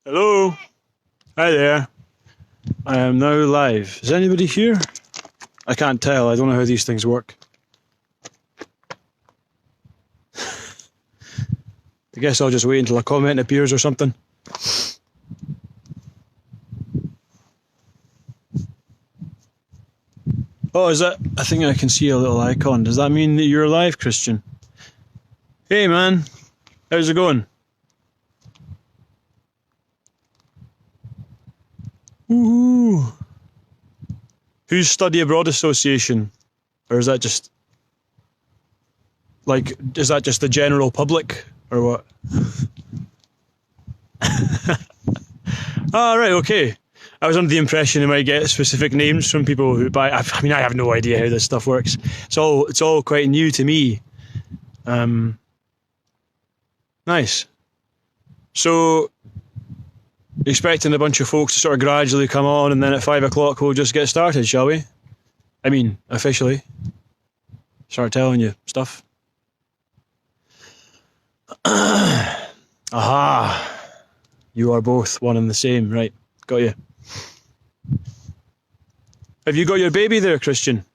Hello. Hi there. I am now live. Is anybody here? I can't tell. I don't know how these things work. I guess I'll just wait until a comment appears or something. Oh, is that? I think I can see a little icon. Does that mean that you're live, Christian? Hey, man. How's it going? Woohoo! Who's Study Abroad Association? Or is that just... like, is that just the general public? Or what? Ah, right, okay. I was under the impression you might get specific names from people who buy... I mean, I have no idea how this stuff works. It's all quite new to me. Nice. So, expecting a bunch of folks to sort of gradually come on, and then at 5 o'clock we'll just get started, shall we? I mean, officially. Start telling you stuff. Aha! You are both one and the same, right? Got you. Have you got your baby there, Christian?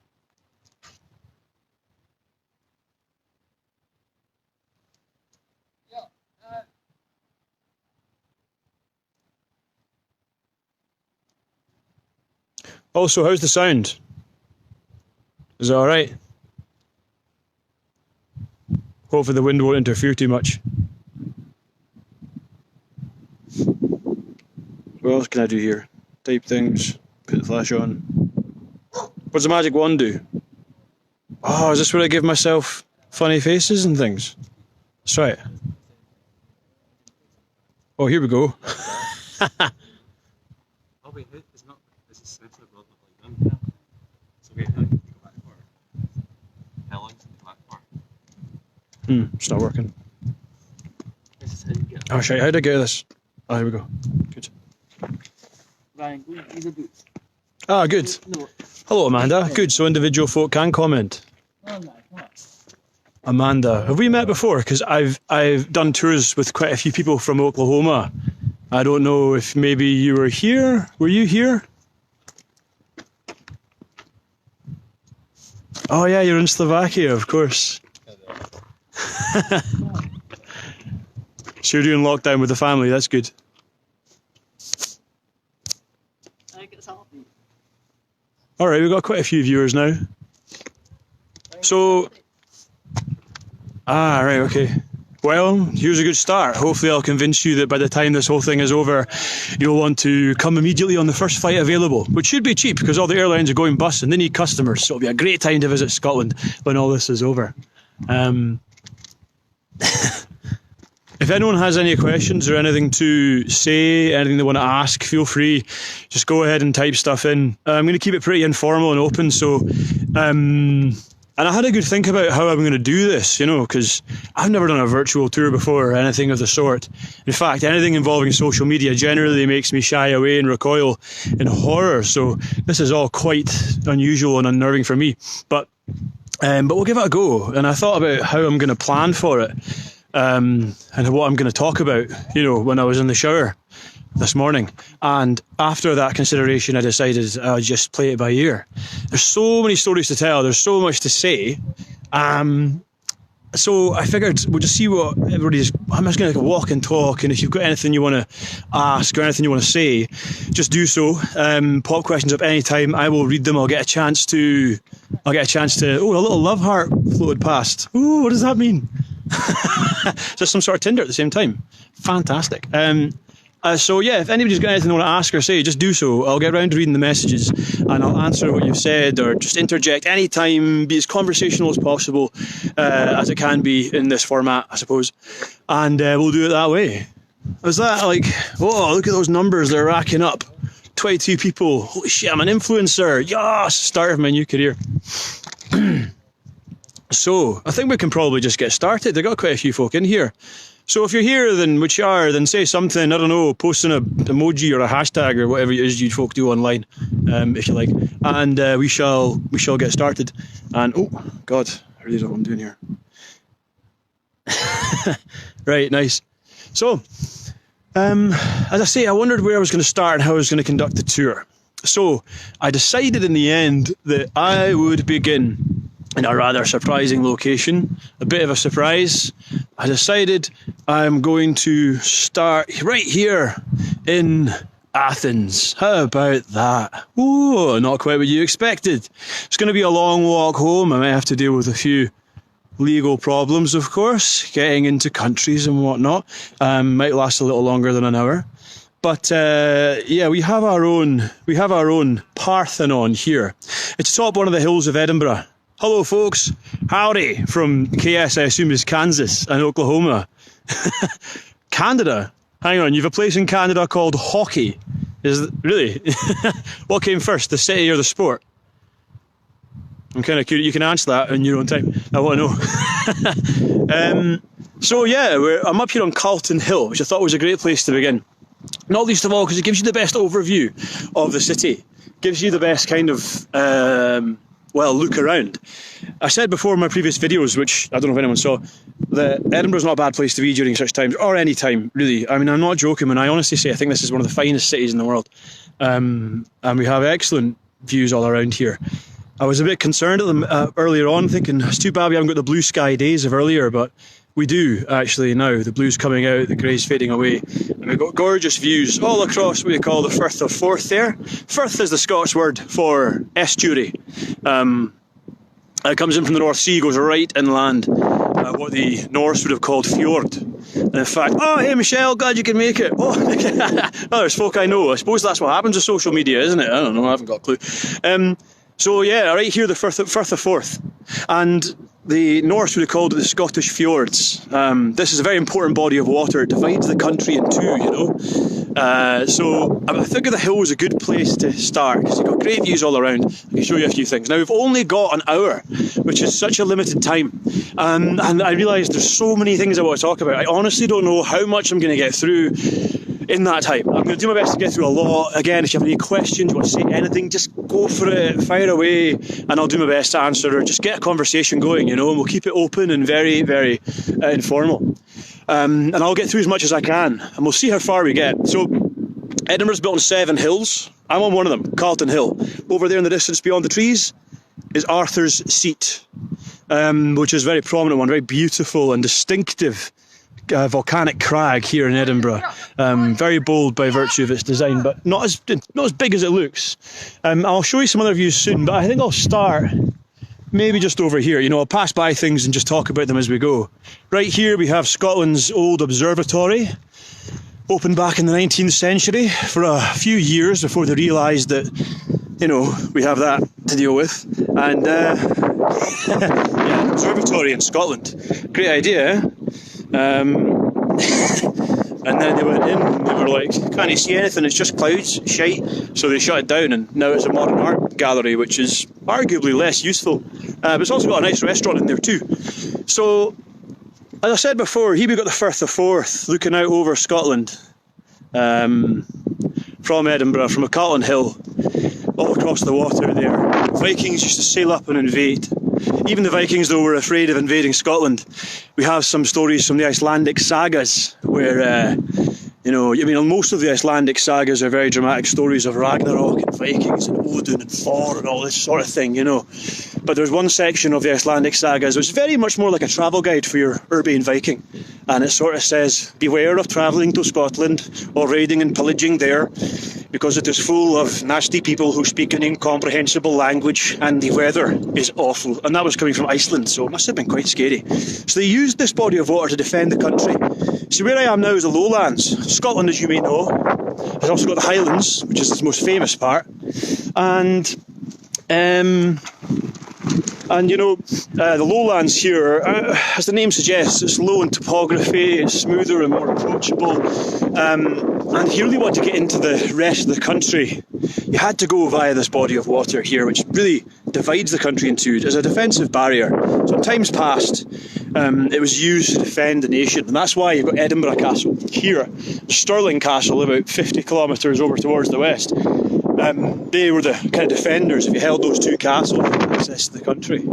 Also, how's the sound? Is it alright? Hopefully the wind won't interfere too much. What else can I do here? Type things, put the flash on. What's the magic wand do? Oh, is this where I give myself funny faces and things? That's right. Oh, here we go. It's not working. Oh shit, how did I get this? Oh, here we go. Good. Ah, good. Hello, Amanda. Good, so individual folk can comment. Amanda, have we met before? Because I've done tours with quite a few people from Oklahoma. I don't know if maybe you were here. Were you here? Oh yeah, you're in Slovakia, of course. So you're doing lockdown with the family, that's good. Alright, we've got quite a few viewers now. So... Ah, right, okay. Well, here's a good start. Hopefully I'll convince you that by the time this whole thing is over, you'll want to come immediately on the first flight available, which should be cheap because all the airlines are going bust and they need customers, so it'll be a great time to visit Scotland when all this is over. If anyone has any questions or anything to say, anything they want to ask, feel free. Just go ahead and type stuff in. I'm going to keep it pretty informal and open, so... and I had a good think about how I'm going to do this, you know, because I've never done a virtual tour before or anything of the sort. In fact, anything involving social media generally makes me shy away and recoil in horror, so this is all quite unusual and unnerving for me. But we'll give it a go, and I thought about how I'm going to plan for it. And what I'm going to talk about, you know, when I was in the shower this morning. And after that consideration, I decided I'll just play it by ear. There's so many stories to tell. There's so much to say. So I figured we'll just see what everybody's... I'm just going to walk and talk, and if you've got anything you want to ask or anything you want to say, just do so. Pop questions up any time. I will read them. I'll get a chance to... Oh, a little love heart floated past. Ooh, what does that mean? Just some sort of Tinder at the same time. Fantastic. So yeah, if anybody's got anything they want to ask or say, just do so. I'll get around to reading the messages and I'll answer what you've said or just interject anytime, be as conversational as possible as it can be in this format, I suppose. And we'll do it that way. Was that like, whoa, look at those numbers, they're racking up. 22 people. Holy shit, I'm an influencer. Yes, start of my new career. So, I think we can probably just get started. They've got quite a few folk in here. So if you're here, then say something, I don't know, post an emoji or a hashtag or whatever it is you folk do online, if you like. And we shall get started. And, oh, God, I really don't know what I'm doing here. Right, nice. So, As I say, I wondered where I was going to start and how I was going to conduct the tour. So I decided in the end that I would begin in a rather surprising location, a bit of a surprise. I decided I'm going to start right here in Athens. How about that? Ooh, not quite what you expected. It's going to be a long walk home. I might have to deal with a few legal problems, of course, getting into countries and whatnot. Might last a little longer than an hour. But yeah, we have our own Parthenon here. It's atop one of the hills of Edinburgh. Hello, folks. Howdy from KS, I assume is Kansas and Oklahoma. Canada. Hang on, you've a place in Canada called hockey. Really? What came first, the city or the sport? I'm kind of curious. You can answer that in your own time. I want to know. So yeah, I'm up here on Carlton Hill, which I thought was a great place to begin. Not least of all because it gives you the best overview of the city. Gives you the best kind of, look around. I said before in my previous videos, which I don't know if anyone saw, that Edinburgh's not a bad place to be during such times, or any time, really. I mean, I'm not joking when I honestly say I think this is one of the finest cities in the world. And we have excellent views all around here. I was a bit concerned at them earlier on, thinking, it's too bad we haven't got the blue sky days of earlier, but we do actually now. The blue's coming out, the grey's fading away, and we've got gorgeous views all across what we call the Firth of Forth there. Firth is the Scots word for estuary. It comes in from the North Sea, goes right inland, what the Norse would have called fjord. And in fact, oh hey Michelle, glad you can make it. Oh, there's folk I know. I suppose that's what happens with social media, isn't it? I don't know, I haven't got a clue. So yeah, right here, the Firth of Forth. And the Norse would have called it the Scottish Fjords. This is a very important body of water. It divides the country in two, you know. So I think the hill is a good place to start because you've got great views all around. I can show you a few things. Now, we've only got an hour, which is such a limited time. And I realise there's so many things I want to talk about. I honestly don't know how much I'm going to get through in that time. I'm going to do my best to get through a lot. Again, if you have any questions, you want to say anything, just go for it, fire away, and I'll do my best to answer, or just get a conversation going, you know, and we'll keep it open and very, very informal. And I'll get through as much as I can, and we'll see how far we get. So, Edinburgh's built on 7 hills. I'm on one of them, Carlton Hill. Over there in the distance beyond the trees is Arthur's Seat, which is a very prominent one, very beautiful and distinctive volcanic crag here in Edinburgh. Very bold by virtue of its design, but not as big as it looks. I'll show you some other views soon, but I think I'll start maybe just over here. You know, I'll pass by things and just talk about them as we go. Right here we have Scotland's Old Observatory, opened back in the 19th century for a few years before they realised that, you know, we have that to deal with. And yeah, observatory in Scotland. Great idea, eh? And then they went in and they were like, can't you see anything, it's just clouds, shite. So they shut it down, and now it's a modern art gallery, which is arguably less useful. But it's also got a nice restaurant in there too. So, as I said before, here we've got the Firth of Forth looking out over Scotland, from Edinburgh, from a Carlton Hill, all across the water there. Vikings used to sail up and invade. Even the Vikings, though, were afraid of invading Scotland. We have some stories from the Icelandic sagas where, you know, I mean, most of the Icelandic sagas are very dramatic stories of Ragnarok and Vikings and Odin and Thor and all this sort of thing, you know. But there's one section of the Icelandic sagas which is very much more like a travel guide for your urbane Viking. And it sort of says, beware of travelling to Scotland or raiding and pillaging there, because it is full of nasty people who speak an incomprehensible language and the weather is awful. And that was coming from Iceland, so it must have been quite scary. So they used this body of water to defend the country. So where I am now is the lowlands. Scotland, as you may know, has also got the Highlands, which is its most famous part. And you know, the lowlands here, as the name suggests, it's low in topography, it's smoother and more approachable. And if you really want to get into the rest of the country, you had to go via this body of water here, which really divides the country in two as a defensive barrier. So in times past, it was used to defend the nation, and that's why you've got Edinburgh Castle here, Stirling Castle about 50 kilometres over towards the west. They were the kind of defenders. If you held those two castles, you could access the country.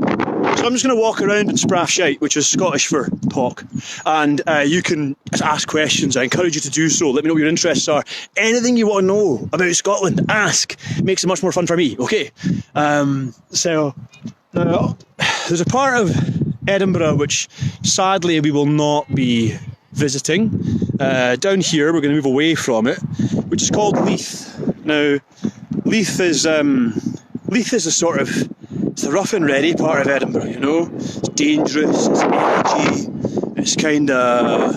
So I'm just going to walk around in Spraffshite, which is Scottish for talk, and you can ask questions. I encourage you to do so. Let me know what your interests are. Anything you want to know about Scotland, ask. It makes it much more fun for me, okay? So there's a part of Edinburgh which sadly we will not be visiting. Down here we're going to move away from it, which is called Leith. Now, Leith is a sort of, it's the rough and ready part of Edinburgh, you know. It's dangerous, it's edgy, it's kind of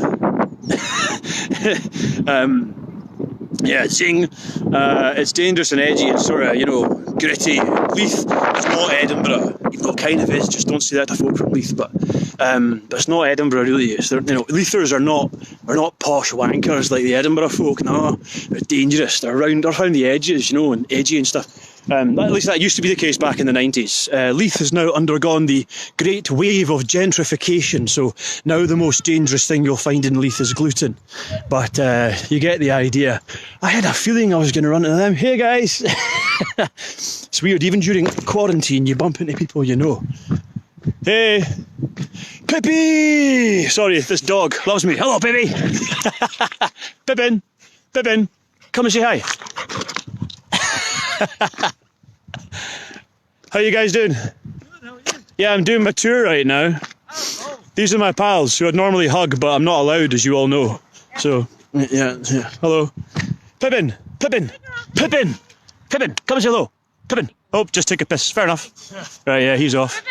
it's dangerous and edgy, it's sort of, you know, gritty. Leith is not Edinburgh, even though it kind of is. Just don't say that to folk from Leith, but it's not Edinburgh really. It's, you know, Leithers are not posh wankers like the Edinburgh folk. No, they're dangerous. They're around the edges, you know, and edgy and stuff. At least that used to be the case back in the 90s. Leith has now undergone the great wave of gentrification, so now the most dangerous thing you'll find in Leith is gluten. But you get the idea. I had a feeling I was going to run into them. Hey guys! It's weird, even during quarantine you bump into people you know. Hey! Pippi! Sorry, this dog loves me. Hello, Pippi! Pippin! Come and say hi. How you guys doing? Good, how are you? Yeah, I'm doing my tour right now. Oh. These are my pals who I'd normally hug, but I'm not allowed, as you all know. So, yeah. Hello. Pippin! Come and say hello. Pippin! Oh, just take a piss. Fair enough. Right, yeah, he's off.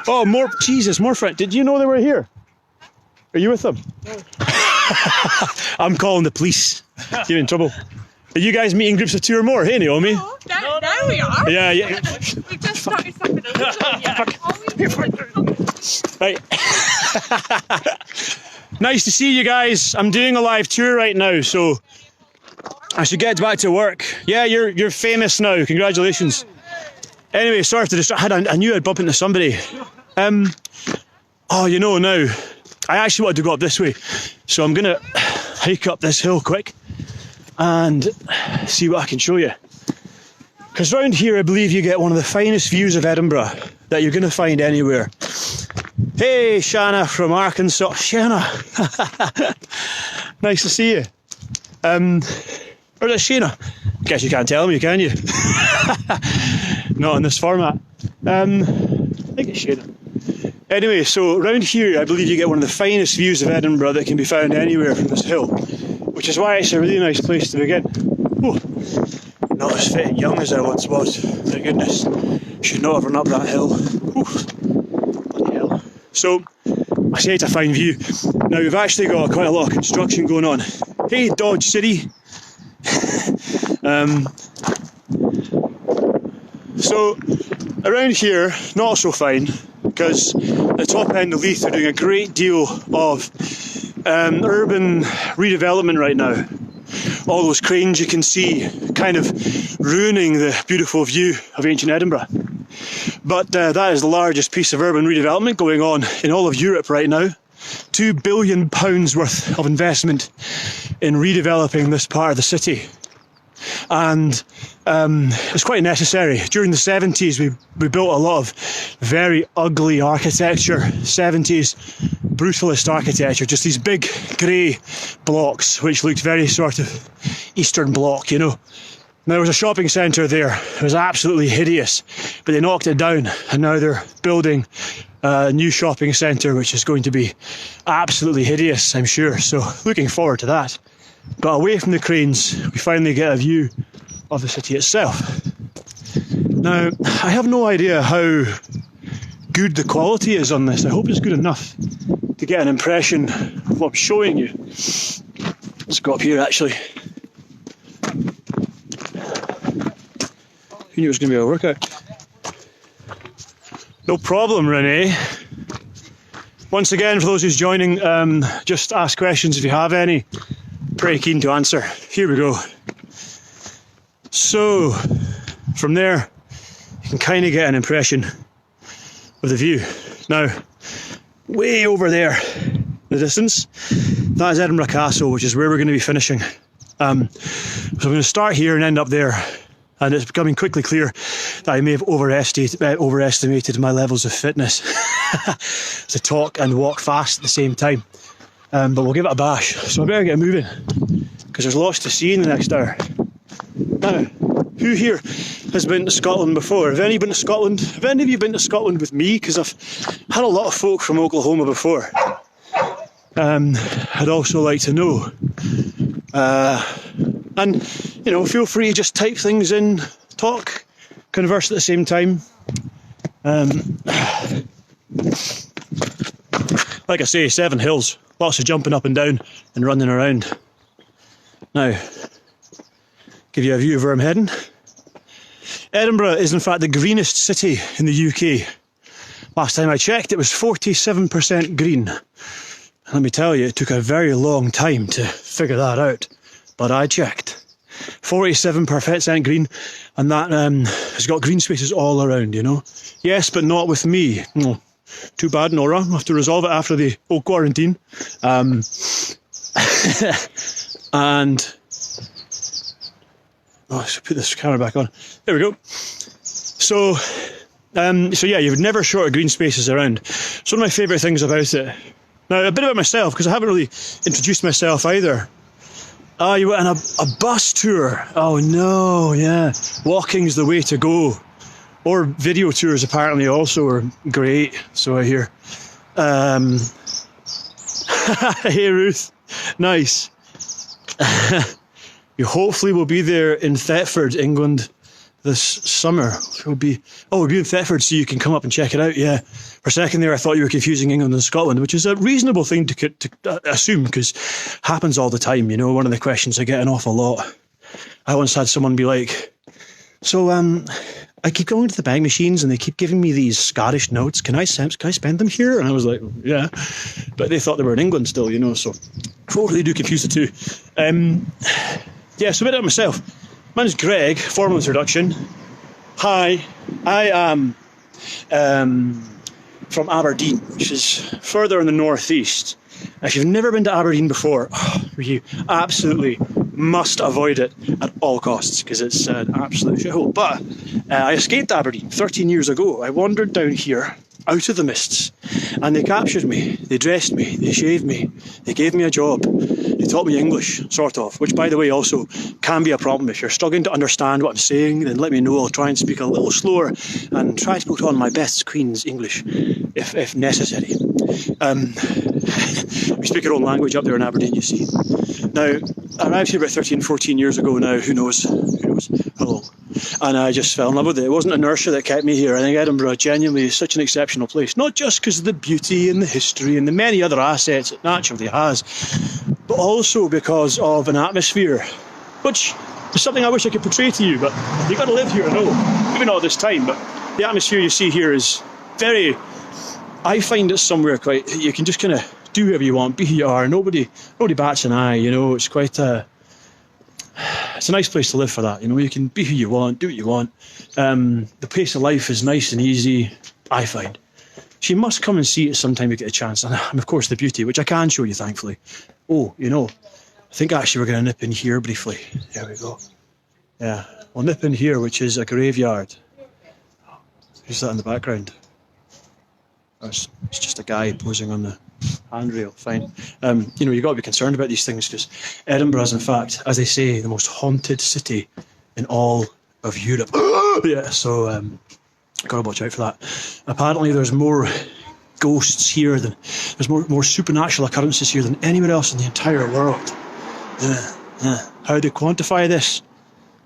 Oh, more friends. Did you know they were here? Are you with them? No. I'm calling the police. You're in trouble. Are you guys meeting groups of two or more? Hey, Naomi. No, now we are. Yeah. We just started something else. Right. Nice to see you guys. I'm doing a live tour right now, so I should get back to work. Yeah, you're famous now. Congratulations. Anyway, sorry to distract. I knew I'd bump into somebody. Oh, you know, now I actually wanted to go up this way, so I'm gonna hike up this hill quick and see what I can show you. Because round here I believe you get one of the finest views of Edinburgh that you're going to find anywhere. Hey, Shanna from Arkansas. Shanna! Nice to see you. Or is it Shana? Guess you can't tell me, can you? Not in this format. I think it's Shana. Anyway, so round here I believe you get one of the finest views of Edinburgh that can be found anywhere from this hill, which is why it's a really nice place to begin. Oh, not as fit and young as I once was, thank goodness. Should not have run up that hill. Bloody hell. So, I say it's a fine view. Now we've actually got quite a lot of construction going on. Hey Dodge City! So, around here, not so fine, because the top end of Leith are doing a great deal of urban redevelopment right now. All those cranes you can see kind of ruining the beautiful view of ancient Edinburgh. But that is the largest piece of urban redevelopment going on in all of Europe right now. £2 billion worth of investment in redeveloping this part of the city. And it's quite necessary. During the 70s we built a lot of very ugly architecture, 70s brutalist architecture, just these big grey blocks which looked very sort of Eastern Bloc, you know. There was a shopping centre there, it was absolutely hideous, but they knocked it down and now they're building a new shopping centre which is going to be absolutely hideous, I'm sure, so looking forward to that. But away from the cranes, we finally get a view of the city itself. Now, I have no idea how good the quality is on this. I hope it's good enough to get an impression of what I'm showing you. Let's go up here actually. Who knew it was going to be a workout? No problem, Renee. Once again, for those who's joining, just ask questions if you have any. Pretty keen to answer. Here we go. So, from there, you can kind of get an impression of the view. Now, way over there, in the distance, that is Edinburgh Castle, which is where we're going to be finishing. So I'm going to start here and end up there. and it's becoming quickly clear that I may have overestimated my levels of fitness to talk and walk fast at the same time. But we'll give it a bash. So I better get moving, because there's lots to see in the next hour. Now, who here has been to Scotland before? Have any been to Scotland? Have any of you been to Scotland with me? Because I've had a lot of folk from Oklahoma before. I'd also like to know. And, feel free to just type things in, talk, converse at the same time. Like I say, 7 hills, lots of jumping up and down and running around. Now, give you a view of where I'm heading. Edinburgh is in fact the greenest city in the UK. Last time I checked, it was 47% green. Let me tell you, it took a very long time to figure that out, but I checked. 47% green, and that has got green spaces all around, Yes, but not with me. Oh, too bad, Nora. I'll have to resolve it after the old quarantine. And I should put this camera back on. There we go. So yeah, you've never short of green spaces around. It's one of my favourite things about it. Now, a bit about myself, because I haven't really introduced myself either. You went on a bus tour. Oh no, yeah. Walking's the way to go. Or video tours apparently also are great, so I hear. Hey Ruth, nice. You hopefully will be there in Thetford, England, this summer. We'll be in Thetford, so you can come up and check it out. Yeah. For a second there, I thought you were confusing England and Scotland, which is a reasonable thing to assume, because happens all the time. One of the questions I get an awful lot. I once had someone be like, "So, I keep going to the bag machines and they keep giving me these Scottish notes. Can I spend them here?" And I was like, "Yeah," but they thought they were in England still, So totally do confuse the two. Yeah, so a bit about myself. My name's Greg, formal introduction. Hi, I am from Aberdeen, which is further in the northeast. If you've never been to Aberdeen before, you absolutely must avoid it at all costs, because it's an absolute shithole. But I escaped Aberdeen 13 years ago. I wandered down here out of the mists, and they captured me, they dressed me, they shaved me, they gave me a job, they taught me English, sort of, which by the way also can be a problem. If you're struggling to understand what I'm saying, then let me know. I'll try and speak a little slower and try to put on my best Queen's English if necessary. We speak our own language up there in Aberdeen, you see. Now, I arrived here about 13, 14 years ago now, who knows how long. And I just fell in love with it. It wasn't inertia that kept me here. I think Edinburgh genuinely is such an exceptional place, not just because of the beauty and the history and the many other assets it naturally has, but also because of an atmosphere, which is something I wish I could portray to you, but you've got to live here to know. Maybe not this time, but the atmosphere you see here is very... I find it somewhere quite... You can just kind of do whatever you want, be who you are. Nobody bats an eye, It's quite a... It's a nice place to live for that, You can be who you want, do what you want. The pace of life is nice and easy, I find. So you must come and see it sometime you get a chance. And of course the beauty, which I can show you, thankfully. Oh, I think actually we're going to nip in here briefly. There we go. Yeah, we'll nip in here, which is a graveyard. Who's that in the background? It's just a guy posing on the handrail. Fine. You've got to be concerned about these things, because Edinburgh is, in fact, as they say, the most haunted city in all of Europe. Yeah, so got to watch out for that. Apparently, there's more ghosts here there's more supernatural occurrences here than anywhere else in the entire world. How they quantify this?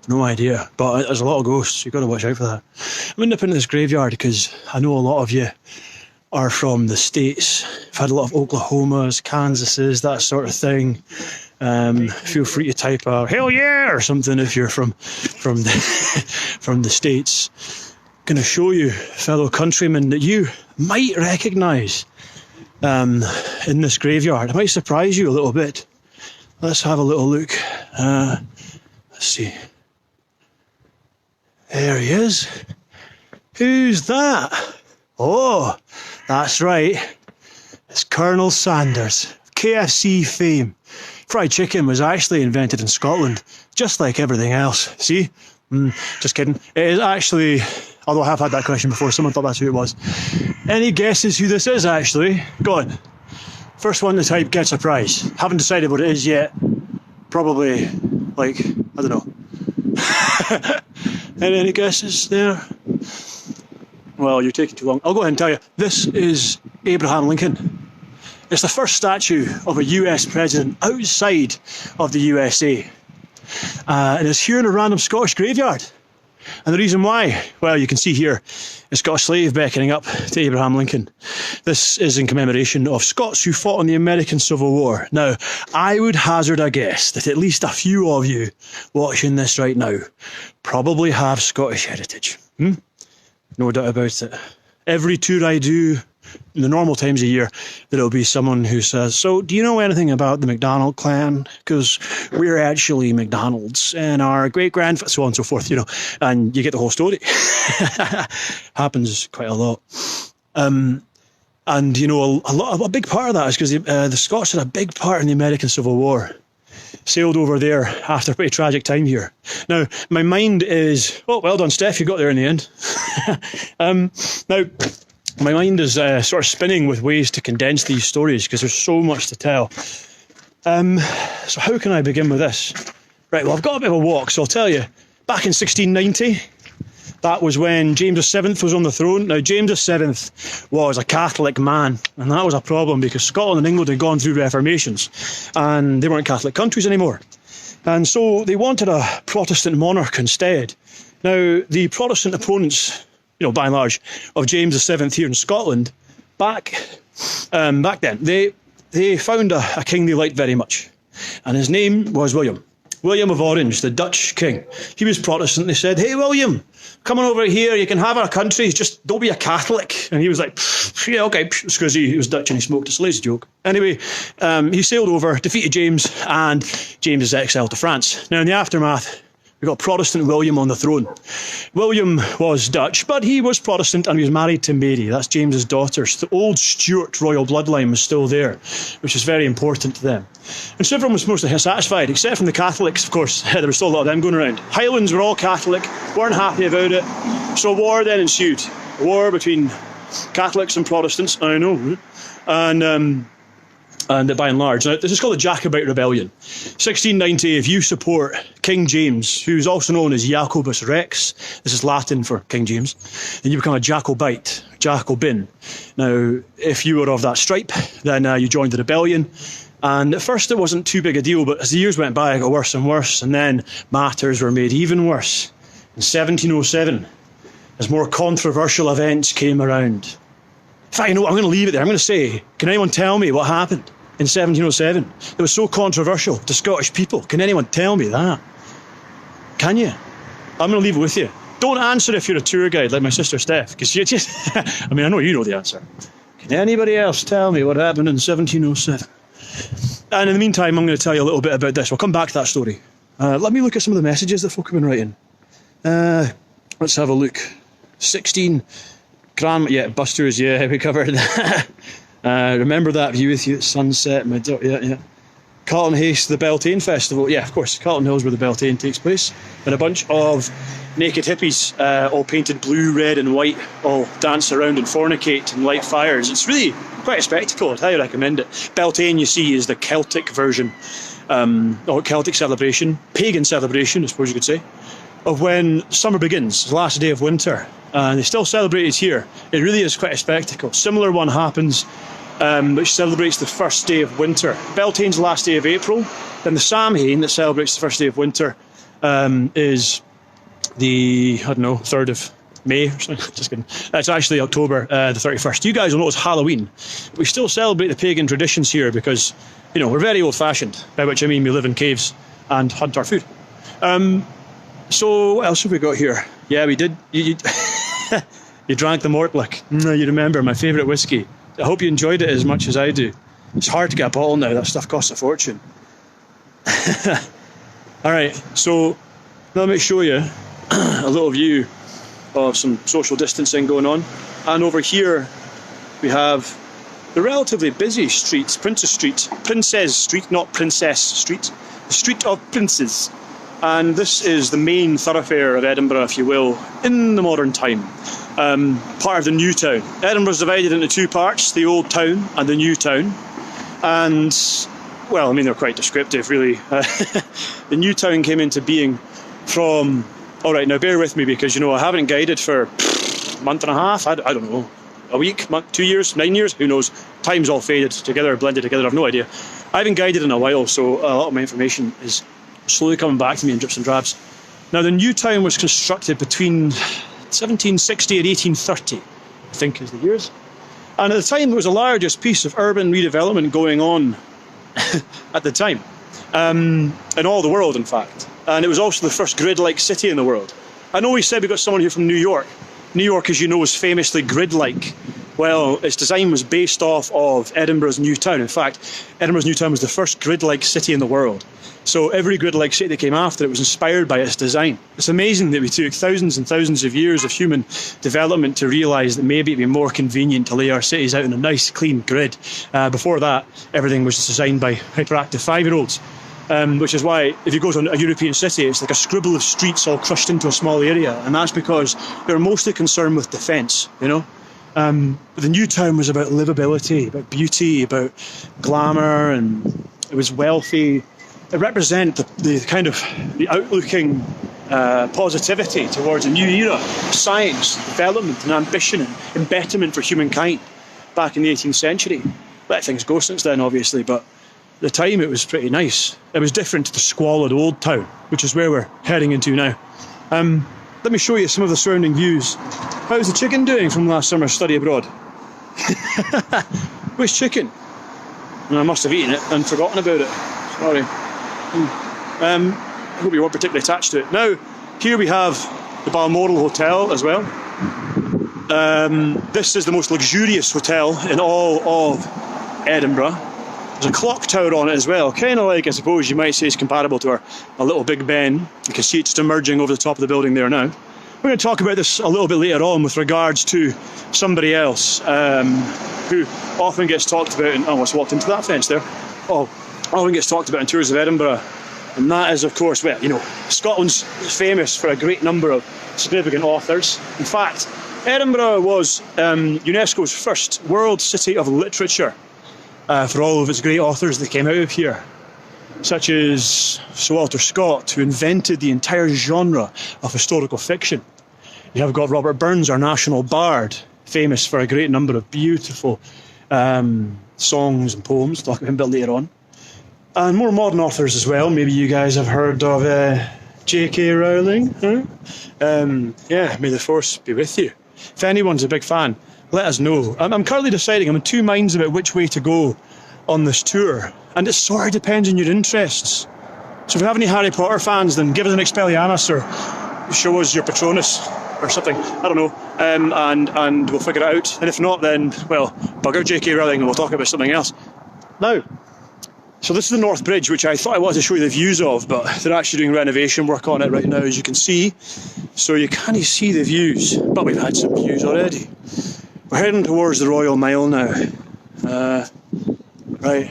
No idea. But there's a lot of ghosts. You've got to watch out for that. I'm going to nip into this graveyard because I know a lot of you are from the States. I've had a lot of Oklahomas, Kansases, that sort of thing. Feel free to type a "hell yeah" or something if you're from the States. Going to show you, fellow countrymen, that you might recognise in this graveyard. It might surprise you a little bit. Let's have a little look. Let's see. There he is. Who's that? Oh, that's right. It's Colonel Sanders, KFC fame. Fried chicken was actually invented in Scotland, just like everything else. See? Just kidding. It is actually, although I have had that question before, someone thought that's who it was. Any guesses who this is actually? Go on. First one to type gets a prize. Haven't decided what it is yet. Probably, like, I don't know. Any guesses there? Well, you're taking too long. I'll go ahead and tell you. This is Abraham Lincoln. It's the first statue of a US president outside of the USA. And it's here in a random Scottish graveyard. And the reason why, well, you can see here, it's got a slave beckoning up to Abraham Lincoln. This is in commemoration of Scots who fought in the American Civil War. Now, I would hazard a guess that at least a few of you watching this right now probably have Scottish heritage. No doubt about it. Every tour I do, in the normal times of year, there'll be someone who says, so do you know anything about the MacDonald clan? Because we're actually MacDonalds and our great-grandfather, so on and so forth, you know, and you get the whole story. Happens quite a lot. And, you know, a big part of that is because the Scots had a big part in the American Civil War. Sailed over there after a pretty tragic time here. Now, my mind is, oh, well done, Steph, you got there in the end. Now, my mind is sort of spinning with ways to condense these stories because there's so much to tell. So how can I begin with this? Right, well, I've got a bit of a walk, so I'll tell you. Back in 1690, that was when James VII was on the throne. Now, James VII was a Catholic man, and that was a problem because Scotland and England had gone through reformations, and they weren't Catholic countries anymore. And so they wanted a Protestant monarch instead. Now, the Protestant opponents, you know, by and large, of James VII here in Scotland, back then, they found a king they liked very much. And his name was William. William of Orange, the Dutch king. He was Protestant. They said, hey, William, come on over here. You can have our country. Just don't be a Catholic. And he was like, yeah, okay. Because he was Dutch and he smoked. It's a lazy joke. Anyway, he sailed over, defeated James, and James is exiled to France. Now, in the aftermath, we got Protestant William on the throne. William was Dutch, but he was Protestant and he was married to Mary. That's James's daughter. So the old Stuart royal bloodline was still there, which is very important to them. And so everyone was mostly satisfied, except from the Catholics, of course. There was still a lot of them going around. Highlands were all Catholic, weren't happy about it. So a war then ensued. A war between Catholics and Protestants, I know. And by and large, now this is called the Jacobite Rebellion. 1690, if you support King James, who's also known as Jacobus Rex, this is Latin for King James, then you become a Jacobite, Jacobin. Now, if you were of that stripe, then you joined the rebellion. And at first it wasn't too big a deal, but as the years went by, it got worse and worse, and then matters were made even worse. In 1707, as more controversial events came around. In fact, you know what, I'm going to leave it there. I'm going to say, can anyone tell me what happened in 1707? It was so controversial to Scottish people. Can anyone tell me that? Can you? I'm going to leave it with you. Don't answer if you're a tour guide like my sister Steph, because you just, I mean, I know you know the answer. Can anybody else tell me what happened in 1707? And in the meantime, I'm going to tell you a little bit about this. We'll come back to that story. Let me look at some of the messages that folk have been writing. Let's have a look. 16... yeah, Busters, yeah, we covered that. Remember that view with you at sunset, yeah. Carlton Hayes, the Beltane Festival. Yeah, of course, Carlton Hill's where the Beltane takes place. And a bunch of naked hippies, all painted blue, red and white, all dance around and fornicate and light fires. It's really quite a spectacle. I'd highly recommend it. Beltane, you see, is the Celtic version, or Celtic celebration, pagan celebration, I suppose you could say, of when summer begins, the last day of winter. And they still celebrate it here. It really is quite a spectacle. Similar one happens, which celebrates the first day of winter. Beltane's the last day of April. Then the Samhain, that celebrates the first day of winter, is the, 3rd of May or something. Just kidding. It's actually October the 31st. You guys will know it's Halloween. We still celebrate the pagan traditions here because, you know, we're very old-fashioned, by which I mean we live in caves and hunt our food. So what else have we got here? Yeah, we did. You drank the Mortlach. You remember, my favourite whiskey. I hope you enjoyed it as much as I do. It's hard to get a bottle now. That stuff costs a fortune. All right, so let me show you a little view of some social distancing going on. And over here we have the relatively busy streets, Princess Street, not Princess Street, the Street of Princes. And this is the main thoroughfare of Edinburgh, if you will, in the modern time. Part of the new town. Edinburgh's divided into two parts, the old town and the new town. And, well, I mean, they're quite descriptive, really. The new town came into being from... All right, now bear with me because, you know, I haven't guided for a month and a half, I don't know, a week, month, 2 years, 9 years, who knows. Time's all faded together, blended together, I've no idea. I haven't guided in a while, so a lot of my information is slowly coming back to me in drips and drabs. Now, the new town was constructed between 1760 and 1830, I think is the years. And at the time, it was the largest piece of urban redevelopment going on at the time, in all the world, in fact. And it was also the first grid-like city in the world. I know we said we got someone here from New York. New York, as you know, is famously grid-like. Well, its design was based off of Edinburgh's new town. In fact, Edinburgh's new town was the first grid-like city in the world. So every grid-like city that came after it was inspired by its design. It's amazing that we took thousands and thousands of years of human development to realise that maybe it'd be more convenient to lay our cities out in a nice, clean grid. Before that, everything was designed by hyperactive 5-year-olds. Which is why, if you go to a European city, it's like a scribble of streets all crushed into a small area. And that's because they're mostly concerned with defence, you know? But the new town was about livability, about beauty, about glamour, and it was wealthy. It represented the kind of the outlooking positivity towards a new era of science, development and ambition and betterment for humankind back in the 18th century. Let things go since then, obviously, but at the time it was pretty nice. It was different to the squalid old town, which is where we're heading into now. Let me show you some of the surrounding views. How's the chicken doing from last summer's study abroad? Which chicken? I must have eaten it and forgotten about it. Sorry. I hope you weren't particularly attached to it. Now, here we have the Balmoral Hotel as well. This is the most luxurious hotel in all of Edinburgh. There's a clock tower on it as well, kind of like, I suppose you might say, is comparable to our little Big Ben. You can see it just emerging over the top of the building there now. We're going to talk about this a little bit later on with regards to somebody else who often gets talked about, and I almost walked into that fence there, often gets talked about in tours of Edinburgh, and that is, of course, well, you know, Scotland's famous for a great number of significant authors. In fact, Edinburgh was UNESCO's first World City of Literature. For all of its great authors that came out of here, such as Sir Walter Scott, who invented the entire genre of historical fiction. You have got Robert Burns, our national bard, famous for a great number of beautiful songs and poems. Talk about him a bit later on. And more modern authors as well. Maybe you guys have heard of J.K. Rowling. Huh? Yeah, may the force be with you. If anyone's a big fan, let us know. I'm currently deciding, I'm in two minds about which way to go on this tour, and it sort of depends on your interests. So if you have any Harry Potter fans, then give us an Expelliarmus or show us your Patronus or something, I don't know, and we'll figure it out. And if not, then, well, bugger J.K. Rowling and we'll talk about something else. Now, so this is the North Bridge, which I thought I wanted to show you the views of, but they're actually doing renovation work on it right now, as you can see. So you can't see the views, but we've had some views already. We're heading towards the Royal Mile now. Right.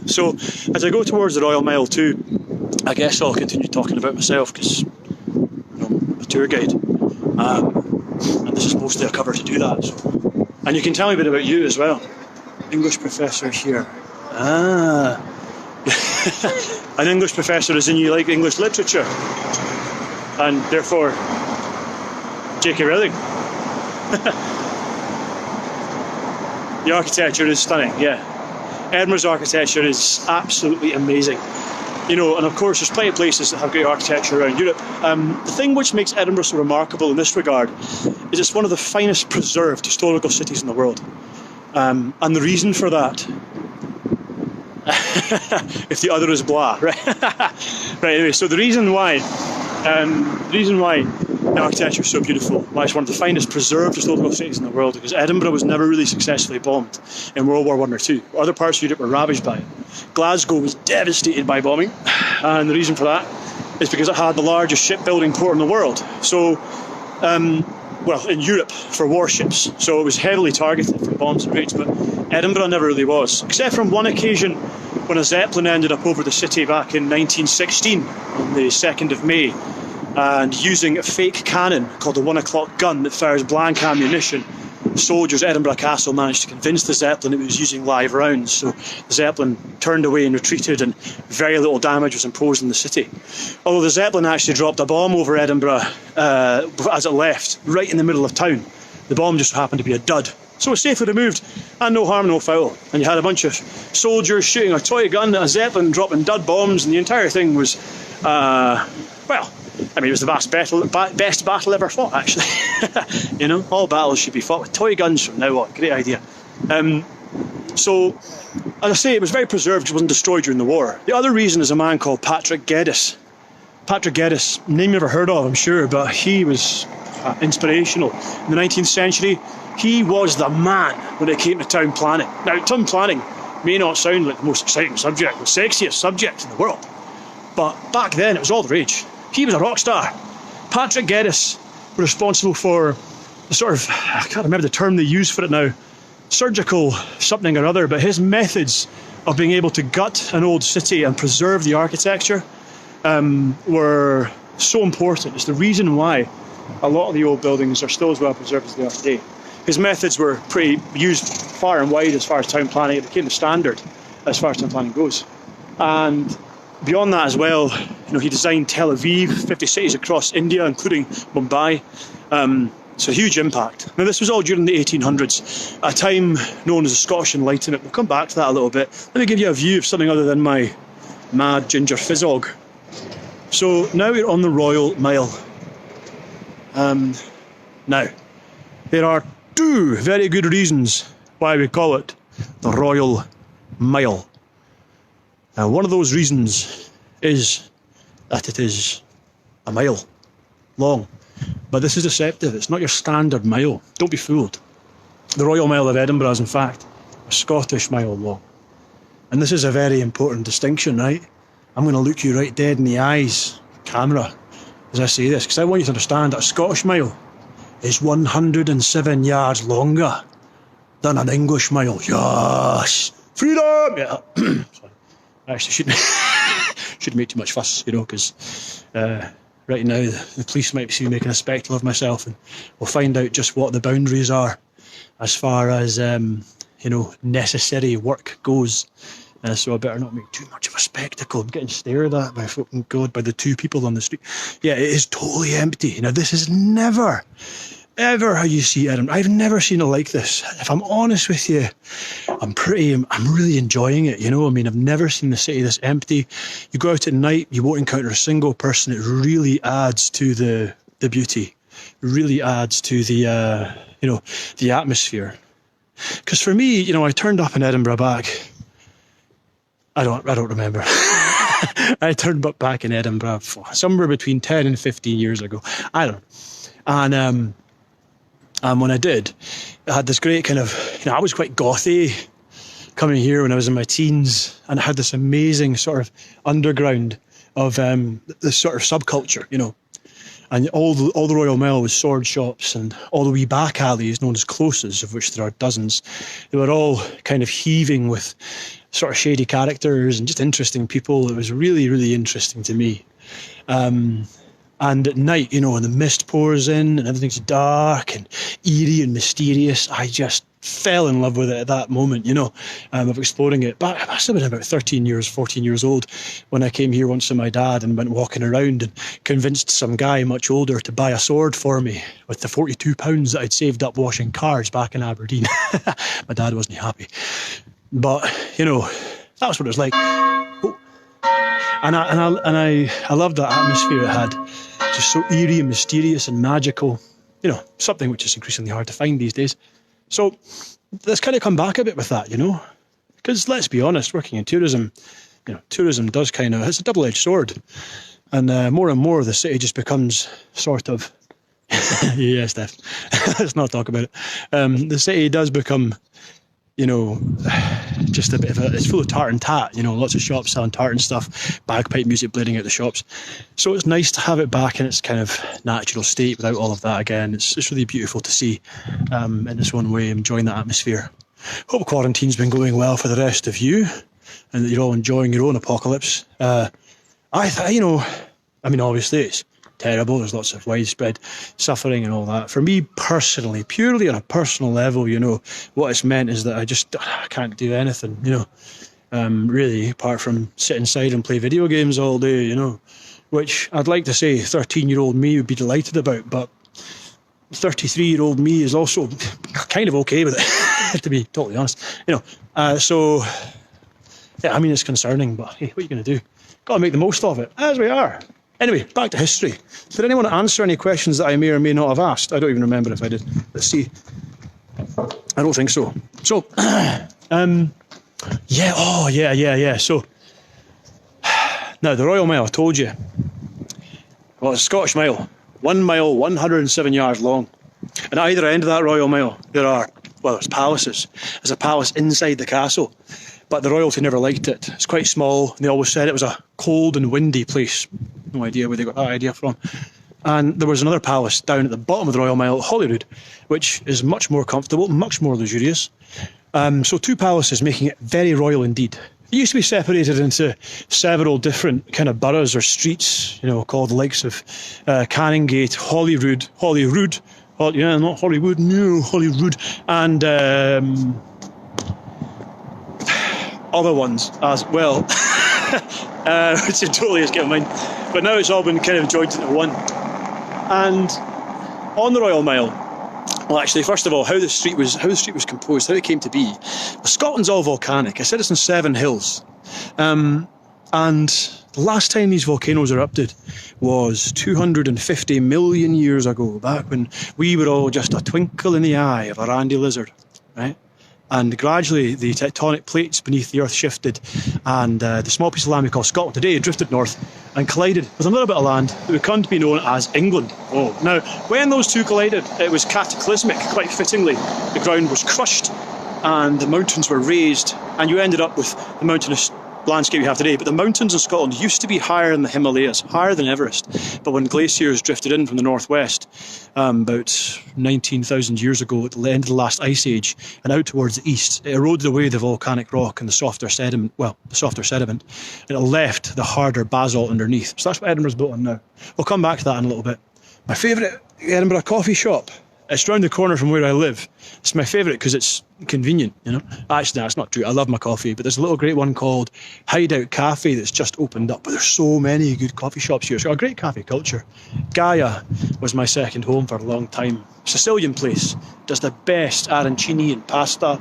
So, as I go towards the Royal Mile too, I guess I'll continue talking about myself because, you know, I'm a tour guide. And this is mostly a cover to do that. So. And you can tell me a bit about you as well. English professor here. An English professor is in you like English literature. And therefore, J.K. Rowling. The architecture is stunning, yeah. Edinburgh's architecture is absolutely amazing. You know, and of course there's plenty of places that have great architecture around Europe. The thing which makes Edinburgh so remarkable in this regard is it's one of the finest preserved historical cities in the world. And the reason for that, if the other is blah, right? Right, anyway, so the reason why the architecture is so beautiful, why it's one of the finest preserved historical cities in the world, because Edinburgh was never really successfully bombed in World War I or II. Other parts of Europe were ravaged by it. Glasgow was devastated by bombing, and the reason for that is because it had the largest shipbuilding port in the world. So, well, in Europe for warships. So it was heavily targeted for bombs and raids, but Edinburgh never really was. Except from one occasion when a Zeppelin ended up over the city back in 1916 on the 2nd of May, and using a fake cannon called the 1 o'clock gun that fires blank ammunition, soldiers at Edinburgh Castle managed to convince the Zeppelin it was using live rounds. So the Zeppelin turned away and retreated, and very little damage was imposed on the city. Although the Zeppelin actually dropped a bomb over Edinburgh as it left, right in the middle of town. The bomb just happened to be a dud. So it was safely removed, and no harm, no foul. And you had a bunch of soldiers shooting a toy gun at a Zeppelin, dropping dud bombs, and the entire thing was, it was the best battle ever fought, actually. You know, all battles should be fought with toy guns from now on. Great idea. So, as I say, it was very preserved because it wasn't destroyed during the war. The other reason is a man called Patrick Geddes. Patrick Geddes, name you ever heard of, I'm sure, but he was inspirational. In the 19th century, he was the man when it came to town planning. Now, town planning may not sound like the most exciting subject, the sexiest subject in the world, but back then it was all the rage. He was a rock star. Patrick Geddes was responsible for the sort of, I can't remember the term they use for it now, surgical something or other, but his methods of being able to gut an old city and preserve the architecture were so important. It's the reason why a lot of the old buildings are still as well preserved as they are today. His methods were pretty used far and wide as far as town planning. It became the standard as far as town planning goes. And beyond that as well, he designed Tel Aviv, 50 cities across India, including Mumbai. So huge impact. Now this was all during the 1800s, a time known as the Scottish Enlightenment. We'll come back to that a little bit. Let me give you a view of something other than my mad ginger fizzog. So now we're on the Royal Mile. Now, there are two very good reasons why we call it the Royal Mile. Now, one of those reasons is that it is a mile long. But this is deceptive. It's not your standard mile. Don't be fooled. The Royal Mile of Edinburgh is, in fact, a Scottish mile long. And this is a very important distinction, right? I'm going to look you right dead in the eyes, camera, as I say this, because I want you to understand that a Scottish mile is 107 yards longer than an English mile. Yes! Freedom! Yeah. Sorry. I actually shouldn't make too much fuss, because right now the police might see me making a spectacle of myself, and we'll find out just what the boundaries are as far as necessary work goes. So I better not make too much of a spectacle. I'm getting stared at by fucking God, by the two people on the street. Yeah, it is totally empty. Now this is never, ever how you see Edinburgh. I've never seen it like this. If I'm honest with you, I'm really enjoying it. I've never seen the city this empty. You go out at night, you won't encounter a single person. It really adds to the beauty. It really adds to the the atmosphere. Because for me, I turned up in Edinburgh back. I don't remember. I turned up back in Edinburgh somewhere between 10 and 15 years ago. I don't know. And when I did, I had this great kind of, I was quite gothy coming here when I was in my teens, and I had this amazing sort of underground of this sort of subculture, And all the Royal Mile was sword shops, and all the wee back alleys known as closes, of which there are dozens. They were all kind of heaving with sort of shady characters and just interesting people. It was really, really interesting to me. And at night, when the mist pours in and everything's dark and eerie and mysterious, I just fell in love with it at that moment, of exploring it. But I must have been about 14 years old when I came here once with my dad and went walking around and convinced some guy much older to buy a sword for me with the £42 that I'd saved up washing cars back in Aberdeen. My dad wasn't happy. But, that was what it was like. Oh. And I loved that atmosphere it had. Just so eerie and mysterious and magical. Something which is increasingly hard to find these days. So let's kind of come back a bit with that, Because let's be honest, working in tourism, tourism does it's a double-edged sword. And more the city just becomes sort of... yeah, Steph. Let's not talk about it. The city does become... just a bit of it's full of tart and tat, lots of shops selling tart and stuff, bagpipe music blaring out the shops. So it's nice to have it back in its kind of natural state without all of that again. It's really beautiful to see in this one way, enjoying that atmosphere. Hope quarantine's been going well for the rest of you. and that you're all enjoying your own apocalypse. Obviously it's terrible. There's lots of widespread suffering and all that. For me personally, purely on a personal level, what it's meant is that I can't do anything, really, apart from sit inside and play video games all day, which I'd like to say 13-year-old me would be delighted about, but 33-year-old me is also kind of okay with it, to be totally honest. It's concerning, but hey, what are you going to do? Got to make the most of it, as we are. Anyway, back to history. Did anyone answer any questions that I may or may not have asked? I don't even remember if I did. Let's see. I don't think so. So, yeah. So, now the Royal Mile, I told you. Well, it's a Scottish Mile. 1 mile, 107 yards long. And at either end of that Royal Mile, there's palaces. There's a palace inside the castle. But the royalty never liked it. It's quite small, and they always said it was a cold and windy place. No idea where they got that idea from. And there was another palace down at the bottom of the Royal Mile, Holyrood, which is much more comfortable, much more luxurious. So 2 palaces, making it very royal indeed. It used to be separated into several different kind of boroughs or streets, called the likes of Canongate, Holyrood, and other ones as well, which it totally is getting mine. But now it's all been kind of joined into one. And on the Royal Mile, well, actually, first of all, how the street was composed, how it came to be. Well, Scotland's all volcanic. I said it's in 7 hills, and the last time these volcanoes erupted was 250 million years ago, back when we were all just a twinkle in the eye of a randy lizard, right? And gradually the tectonic plates beneath the earth shifted, and the small piece of land we call Scotland today drifted north and collided with another bit of land that would come to be known as England. Now, when those two collided, it was cataclysmic, quite fittingly. The ground was crushed and the mountains were raised, and you ended up with the mountainous landscape you have today. But the mountains in Scotland used to be higher than the Himalayas, higher than Everest. But when glaciers drifted in from the northwest about 19,000 years ago at the end of the last ice age and out towards the east, it eroded away the volcanic rock and the softer sediment, and it left the harder basalt underneath. So that's what Edinburgh's built on now. We'll come back to that in a little bit. My favourite Edinburgh coffee shop, it's round the corner from where I live. It's my favourite because it's convenient, Actually, that's not true. I love my coffee, but there's a little great one called Hideout Cafe that's just opened up. But there's so many good coffee shops here. It's got a great cafe culture. Gaia was my second home for a long time. Sicilian place. Does the best arancini and pasta.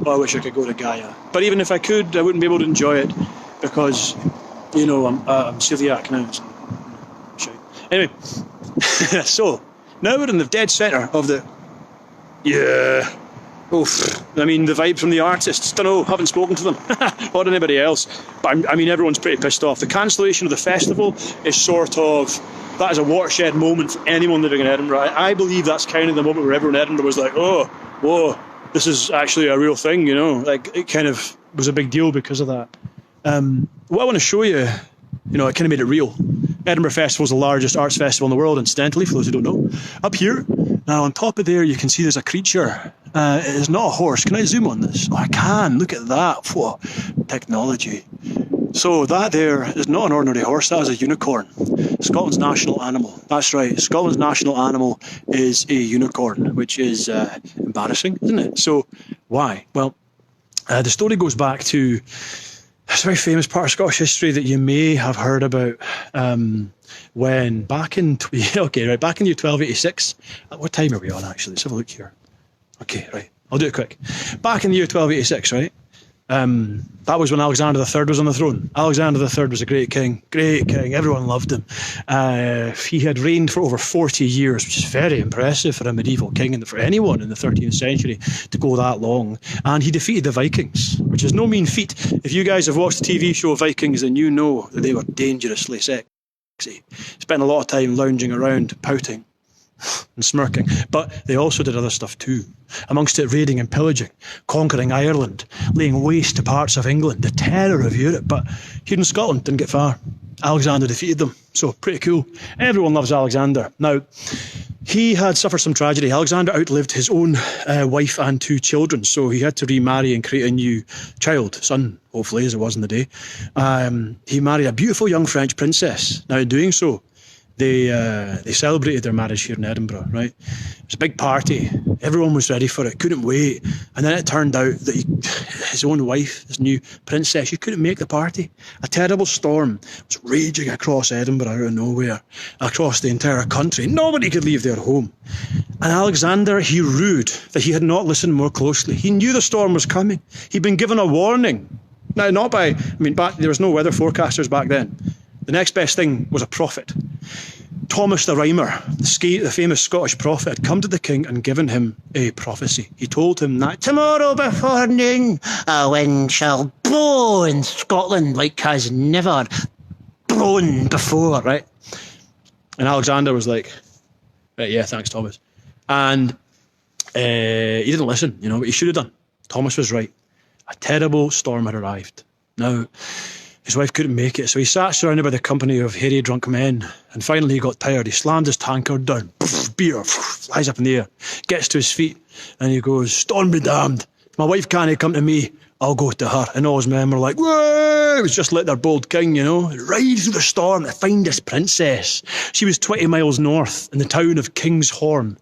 I wish I could go to Gaia. But even if I could, I wouldn't be able to enjoy it because, I'm celiac now. So. Anyway, so now we're in the dead centre of the... the vibe from the artists. Don't know, haven't spoken to them or anybody else. But everyone's pretty pissed off. The cancellation of the festival is that is a watershed moment for anyone living in Edinburgh. I believe that's kind of the moment where everyone in Edinburgh was like, oh, whoa, this is actually a real thing, Like, it kind of was a big deal because of that. What I want to show you, it kind of made it real. Edinburgh Festival is the largest arts festival in the world, incidentally, for those who don't know. Up here, now on top of there, you can see there's a creature. It is not a horse. Can I zoom on this? Oh, I can. Look at that. Whoa. Technology. So that there is not an ordinary horse. That is a unicorn. Scotland's national animal. That's right. Scotland's national animal is a unicorn, which is embarrassing, isn't it? So why? Well, the story goes back to... It's a very famous part of Scottish history that you may have heard about when back in the year 1286. What time are we on, actually? Let's have a look here. Okay, right. I'll do it quick. Back in the year 1286, right? That was when Alexander III was on the throne. Alexander III was a great king. Everyone loved him. He had reigned for over 40 years, which is very impressive for a medieval king and for anyone in the 13th century to go that long. And he defeated the Vikings, which is no mean feat. If you guys have watched the TV show Vikings, then you know that they were dangerously sexy. Spent a lot of time lounging around, pouting and smirking. But they also did other stuff too. Amongst it, raiding and pillaging, conquering Ireland, laying waste to parts of England, the terror of Europe. But here in Scotland, didn't get far. Alexander defeated them. So pretty cool. Everyone loves Alexander. Now, He had suffered some tragedy. Alexander outlived his own wife and 2 children, so he had to remarry and create a new son, hopefully, as it was in the day. He married a beautiful young French princess. Now, in doing so, they celebrated their marriage here in Edinburgh, right? It was a big party. Everyone was ready for it, couldn't wait. And then it turned out that his own wife, his new princess, she couldn't make the party. A terrible storm was raging across Edinburgh out of nowhere, across the entire country. Nobody could leave their home. And Alexander, he rued that he had not listened more closely. He knew the storm was coming. He'd been given a warning. Now, there was no weather forecasters back then. The next best thing was a prophet. Thomas the Rhymer, the famous Scottish prophet, had come to the king and given him a prophecy. He told him that tomorrow before noon, a wind shall blow in Scotland like has never blown before, right? And Alexander was like, right, yeah, thanks, Thomas. And he didn't listen, but he should have done. Thomas was right. A terrible storm had arrived. Now, his wife couldn't make it, so he sat surrounded by the company of hairy drunk men, and finally he got tired. He slammed his tankard down. Beer flies up in the air, gets to his feet, and he goes, "Storm be damned. My wife can't come to me, I'll go to her." And all his men were like, "Whoa!" It was just like their bold king, ride through the storm to find this princess. She was 20 miles north in the town of King's Horn,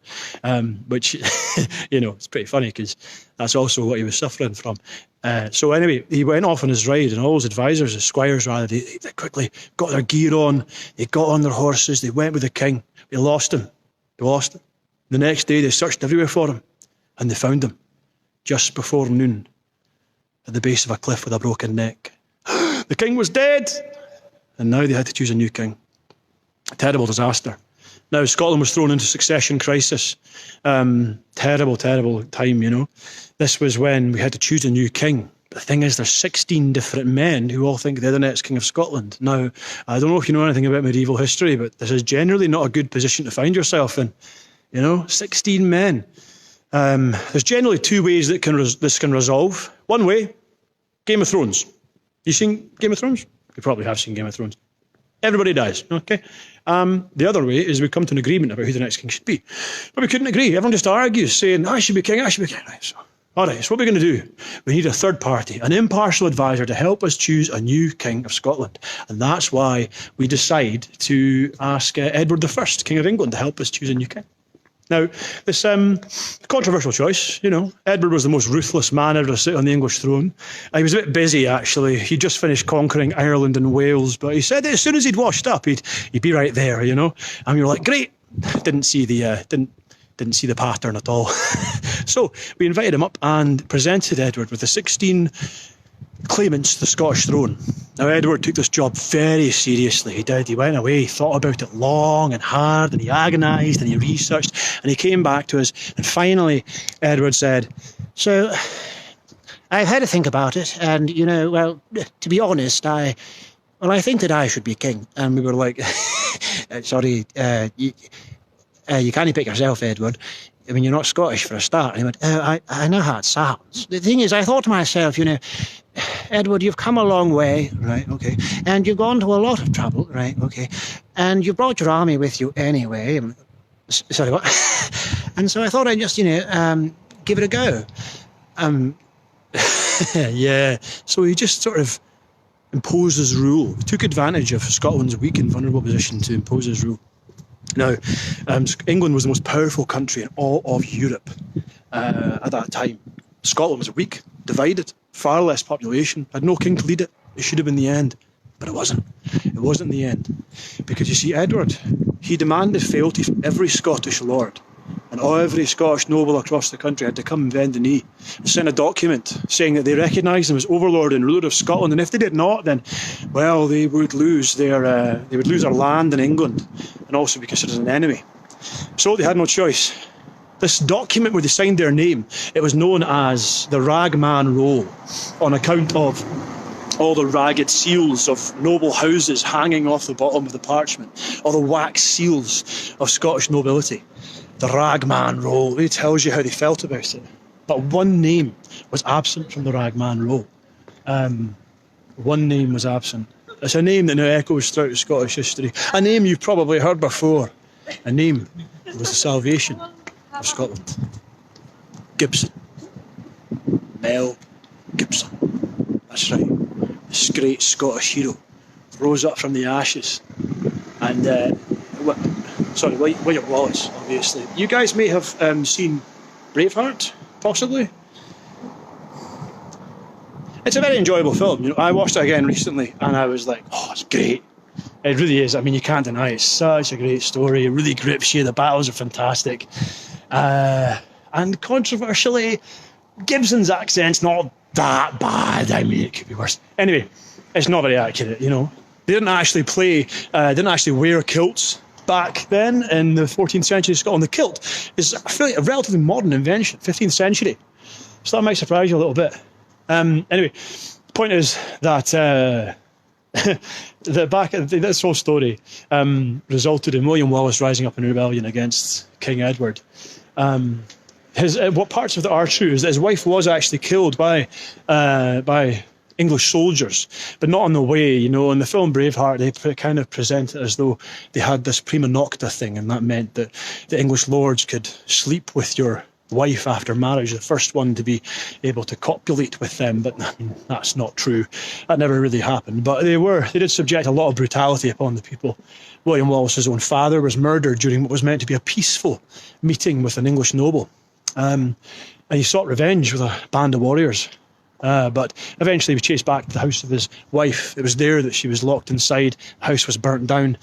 which, it's pretty funny because that's also what he was suffering from. So anyway, he went off on his ride, and all his advisors, his squires rather, they quickly got their gear on, they got on their horses, they went with the king. They lost him. The next day they searched everywhere for him, and they found him just before noon at the base of a cliff with a broken neck. The king was dead, and now they had to choose a new king. A terrible disaster. Now Scotland was thrown into succession crisis. Terrible time, This was when we had to choose a new king. But the thing is, there's 16 different men who all think they're the next king of Scotland. Now, I don't know if you know anything about medieval history, but this is generally not a good position to find yourself in. 16 men. There's generally 2 ways that this can resolve. One way, Game of Thrones. You seen Game of Thrones? You probably have seen Game of Thrones. Everybody dies, okay? The other way is we come to an agreement about who the next king should be. But we couldn't agree. Everyone just argues, saying, I should be king. Right, so what are we going to do? We need a third party, an impartial advisor to help us choose a new king of Scotland. And that's why we decide to ask Edward I, King of England, to help us choose a new king. Now, this controversial choice, Edward was the most ruthless man ever to sit on the English throne. He was a bit busy, actually. He'd just finished conquering Ireland and Wales, but he said that as soon as he'd washed up, he'd be right there, And you're like, great. Didn't see the pattern at all. So we invited him up and presented Edward with the 16 claimants to the Scottish throne. Now, Edward took this job very seriously. He did. He went away, he thought about it long and hard, and he agonised and he researched, and he came back to us. And finally, Edward said, "So, I've had to think about it, and, to be honest, I think that I should be king." And we were like, "Sorry, you can't pick yourself, Edward. I mean, you're not Scottish for a start." And he went, I know how it sounds. The thing is, I thought to myself, Edward, you've come a long way, right, okay, and you've gone to a lot of trouble, right, okay, and you brought your army with you anyway. Sorry, what? And so I thought I'd just, give it a go. Yeah, so he just sort of imposed his rule. He took advantage of Scotland's weak and vulnerable position to impose his rule. Now, England was the most powerful country in all of Europe at that time. Scotland was weak, divided, far less population, had no king to lead it. It should have been the end, but it wasn't. It wasn't the end. Because you see, Edward, he demanded fealty from every Scottish lord, and every Scottish noble across the country had to come and bend the knee and sign a document saying that they recognised him as overlord and ruler of Scotland, and if they did not, then, well, they would lose their land in England and also be considered an enemy. So they had no choice. This document where they signed their name, it was known as the Ragman Rule, on account of all the ragged seals of noble houses hanging off the bottom of the parchment, all the wax seals of Scottish nobility. The Ragman Rule, it tells you how they felt about it. But one name was absent from the Ragman Rule. One name was absent. It's a name that now echoes throughout Scottish history. A name you've probably heard before. A name was the salvation of Scotland. Gibson. Mel Gibson. That's right. This great Scottish hero rose up from the ashes. And, William Wallace, obviously. You guys may have seen Braveheart, possibly. It's a very enjoyable film. You know, I watched it again recently, and I was like, "Oh, it's great! It really is. I mean, you can't deny it. It's such a great story. It really grips you. The battles are fantastic, and controversially, Gibson's accent's not that bad. I mean, it could be worse. Anyway, it's not very accurate. You know, they didn't actually wear kilts back then in the 14th century Scotland. The kilt is a relatively modern invention, 15th century. So that might surprise you a little bit. Anyway, the point is that this whole story resulted in William Wallace rising up in a rebellion against King Edward. What parts of it are true is that his wife was actually killed by English soldiers, but not in the way, you know. In the film Braveheart, they kind of present it as though they had this prima nocta thing, and that meant that the English lords could sleep with your wife after marriage, the first one to be able to copulate with them, but I mean, that's not true. That never really happened. But they did subject a lot of brutality upon the people. William Wallace's own father was murdered during what was meant to be a peaceful meeting with an English noble. And he sought revenge with a band of warriors. But eventually he was chased back to the house of his wife. It was there that she was locked inside. The house was burnt down,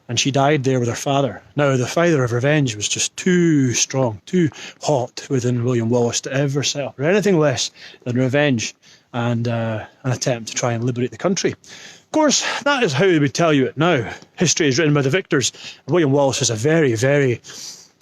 and she died there with her father. Now, the fire of revenge was just too strong, too hot within William Wallace to ever settle for anything less than revenge and an attempt to try and liberate the country. Of course, that is how they would tell you it now. History is written by the victors. William Wallace is a very, very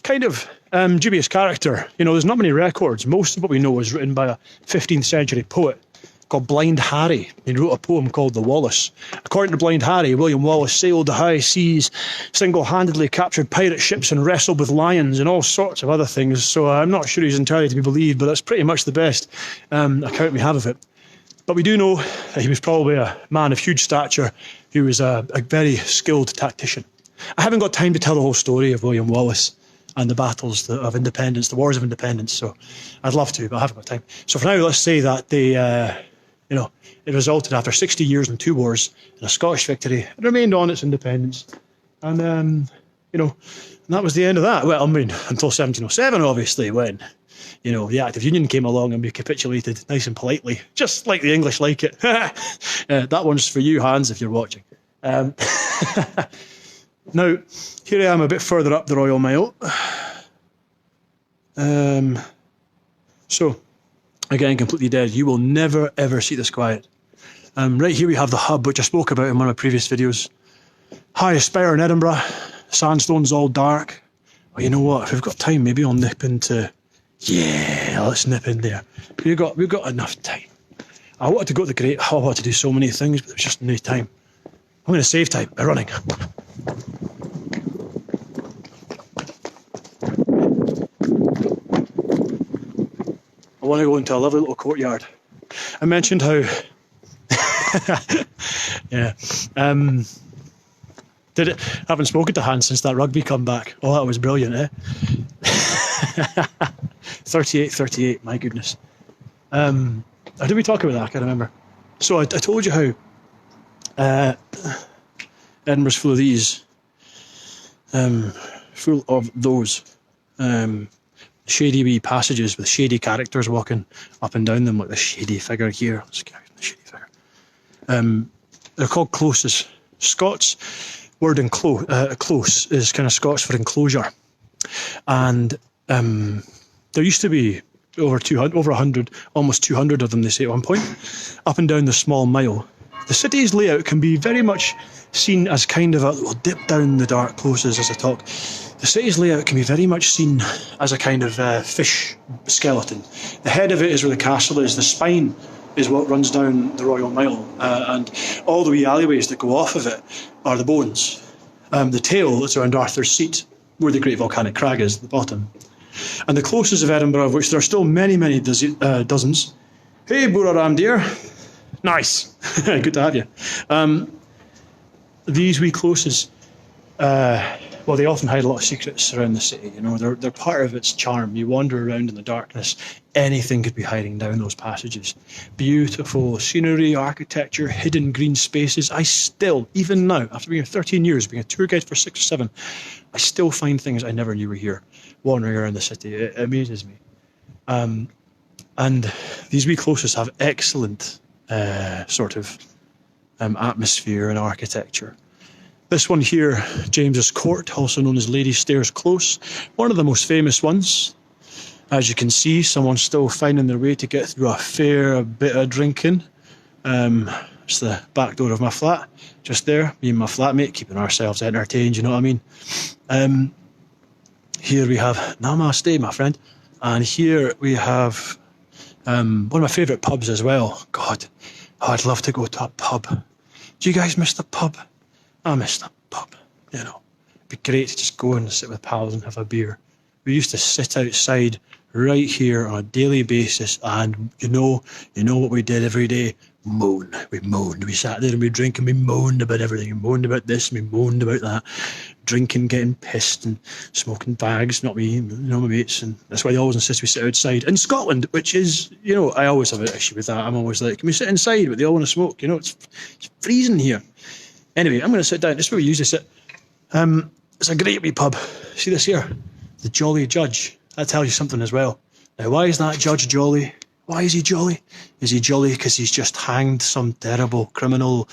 kind of dubious character. You know, there's not many records. Most of what we know is written by a 15th century poet called Blind Harry. He wrote a poem called The Wallace. According to Blind Harry, William Wallace sailed the high seas, single-handedly captured pirate ships and wrestled with lions and all sorts of other things. So I'm not sure he's entirely to be believed, but that's pretty much the best account we have of it. But we do know that he was probably a man of huge stature who was a very skilled tactician. I haven't got time to tell the whole story of William Wallace and the battles of independence, the wars of independence. So I'd love to, but I haven't got time. So for now, let's say that it resulted after 60 years and 2 wars in a Scottish victory. It remained on its independence. And, and that was the end of that. Well, I mean, until 1707, obviously, when, the Act of Union came along and we capitulated nice and politely, just like the English like it. That one's for you, Hans, if you're watching. Now, here I am a bit further up the Royal Mile. So, again, completely dead. You will never, ever see this quiet. Right here we have the hub, which I spoke about in one of my previous videos. Highest spire in Edinburgh. Sandstone's all dark. Well, you know what? If we've got time, maybe I'll nip into... Yeah, let's nip in there. We've got enough time. I wanted to go to the Great Hall. I wanted to do so many things, but there's just no time. I'm going to save time by running. I want to go into a lovely little courtyard. I mentioned how... yeah. I haven't spoken to Hans since that rugby comeback. Oh, that was brilliant, eh? 38, my goodness. How did we talk about that? I can't remember. So I told you how Edinburgh's full of these. Full of those shady wee passages with shady characters walking up and down them, like the shady figure here. The shady figure. They're called closes. Scots word close is kind of Scots for enclosure, and there used to be over 100, almost 200 of them, they say at one point, up and down the small mile. The city's layout can be very much seen as kind of we'll dip down the dark closes as I talk. The city's layout can be very much seen as a kind of fish skeleton. The head of it is where the castle is. The spine is what runs down the Royal Mile, and all the wee alleyways that go off of it are the bones. The tail is around Arthur's Seat, where the Great Volcanic Crag is at the bottom. And the closes of Edinburgh, of which there are still many, many dozens. Hey, Buraram dear. Nice. Good to have you. These wee closes, well, they often hide a lot of secrets around the city. You know, they're part of its charm. You wander around in the darkness, anything could be hiding down those passages. Beautiful scenery, architecture, hidden green spaces. I still, even now, after being here 13 years, being a tour guide for 6 or 7, I still find things I never knew were here, wandering around the city. It amazes me. And these wee closes have excellent atmosphere and architecture. This one here, James's Court, also known as Lady Stairs Close, one of the most famous ones. As you can see, someone's still finding their way to get through a fair bit of drinking. It's the back door of my flat, just there, me and my flatmate keeping ourselves entertained, you know what I mean? Here we have Namaste, my friend, and here we have one of my favourite pubs as well. God, I'd love to go to a pub. Do you guys miss the pub? I miss the pub, you know. It'd be great to just go and sit with pals and have a beer. We used to sit outside right here on a daily basis, and you know what we did every day? Moan. We moaned. We sat there and we drank and we moaned about everything. We moaned about this and we moaned about that. Drinking, getting pissed and smoking bags. Not me, you know, my mates. And that's why they always insist we sit outside. In Scotland, which is, you know, I always have an issue with that. I'm always like, can we sit inside? But they all want to smoke. You know, it's freezing here. Anyway, I'm going to sit down. This is where we usually sit. It's a great wee pub. See this here? The Jolly Judge. That tells you something as well. Now, why is that judge jolly? Why is he jolly? Is he jolly because he's just hanged some terrible criminal?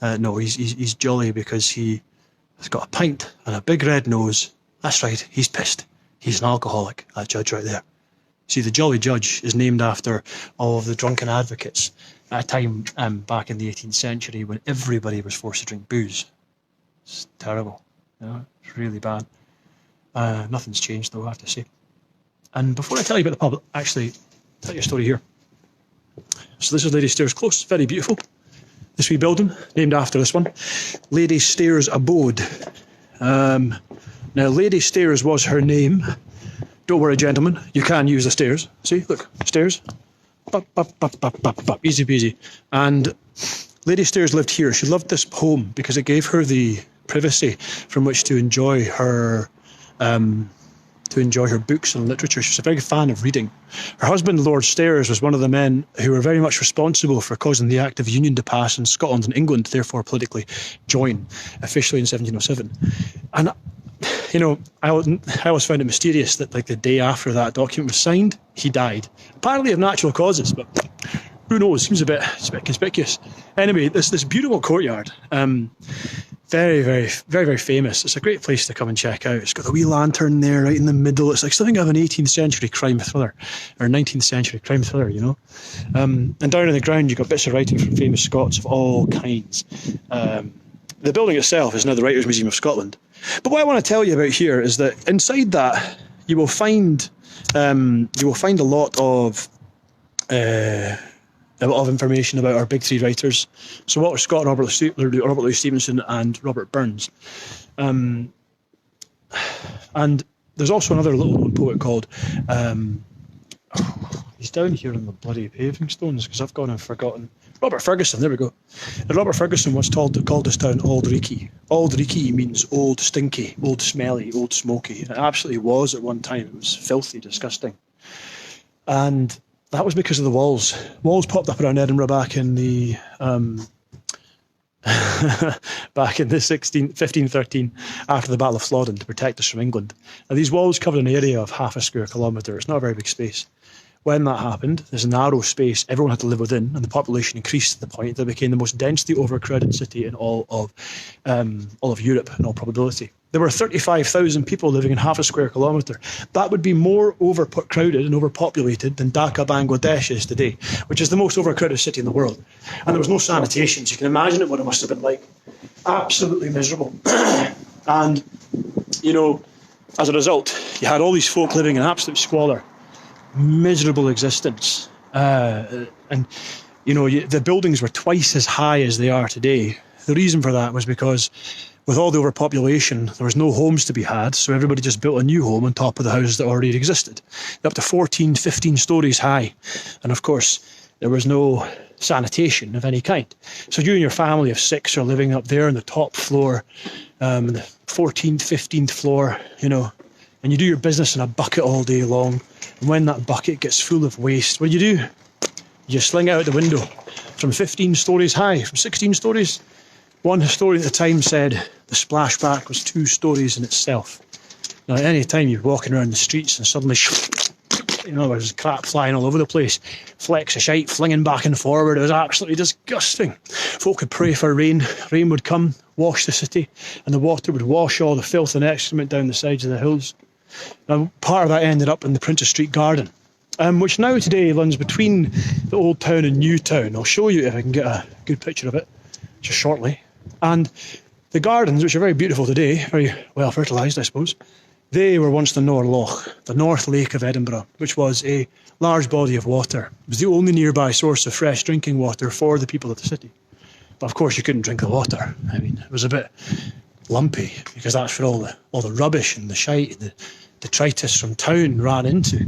No, he's jolly because he's got a pint and a big red nose. That's right, he's pissed. He's an alcoholic, that judge right there. See, the Jolly Judge is named after all of the drunken advocates at a time back in the 18th century when everybody was forced to drink booze. It's terrible. You know, it's really bad. Nothing's changed though, I have to say. And before I tell you about the pub, actually, tell you a story here. So this is Lady Stairs Close, very beautiful. This wee building, named after this one, Lady Stairs Abode. Now, Lady Stairs was her name. Don't worry, gentlemen, you can use the stairs. See, look, stairs. Bup, bup, bup, bup, bup, bup. Easy peasy. And Lady Stairs lived here. She loved this home because it gave her the privacy from which to enjoy her books and literature. She was a very fan of reading. Her husband, Lord Stairs, was one of the men who were very much responsible for causing the Act of Union to pass in Scotland and England, therefore politically join officially in 1707. And, you know, I always found it mysterious that, like, the day after that document was signed, he died. Apparently of natural causes, but who knows? Seems a bit conspicuous. Anyway, this beautiful courtyard. Very, very, very, very famous. It's a great place to come and check out. It's got the wee lantern there right in the middle. It's like something of an 18th century crime thriller or 19th century crime thriller, you know. And down on the ground, you've got bits of writing from famous Scots of all kinds. The building itself is now the Writers' Museum of Scotland. But what I want to tell you about here is that inside that you will find a lot of information about our big three writers. So Walter Scott, Robert Louis Stevenson and Robert Burns. And there's also another little known poet called, he's down here on the bloody paving stones because I've gone and forgotten. Robert Ferguson, there we go. And Robert Ferguson once called this town Auld Reekie. Auld Reekie means old stinky, old smelly, old smoky. And it absolutely was at one time. It was filthy, disgusting. And that was because of the walls. Walls popped up around Edinburgh back in the 1513 after the Battle of Flodden to protect us from England. Now these walls covered an area of half a square kilometre. It's not a very big space. When that happened, there's a narrow space everyone had to live within, and the population increased to the point that it became the most densely overcrowded city in all of Europe, in all probability. There were 35,000 people living in half a square kilometre. That would be more overcrowded and overpopulated than Dhaka, Bangladesh is today, which is the most overcrowded city in the world. And there was no sanitation, so you can imagine what it must have been like. Absolutely miserable. And, you know, as a result, you had all these folk living in absolute squalor. Miserable existence. And, you know, the buildings were twice as high as they are today. The reason for that was because with all the overpopulation, there was no homes to be had, so everybody just built a new home on top of the houses that already existed, up to 14, 15 stories high. And of course, there was no sanitation of any kind. So you and your family of 6 are living up there on the top floor, the 14th, 15th floor, you know, and you do your business in a bucket all day long. And when that bucket gets full of waste, what do? You sling it out the window from 15 stories high, from 16 stories. One historian at the time said the splashback was 2 stories in itself. Now, at any time you're walking around the streets and suddenly, you know, there's crap flying all over the place, flecks of shite flinging back and forward. It was absolutely disgusting. Folk would pray for rain. Rain would come, wash the city, and the water would wash all the filth and excrement down the sides of the hills. Now, part of that ended up in the Princes Street Garden, which now today runs between the Old Town and New Town. I'll show you if I can get a good picture of it just shortly. And the gardens, which are very beautiful today, very well fertilised, I suppose, they were once the Norloch, the North Lake of Edinburgh, which was a large body of water. It was the only nearby source of fresh drinking water for the people of the city. But of course you couldn't drink the water. I mean, it was a bit lumpy, because that's where all the rubbish and the shite, the detritus from town ran into.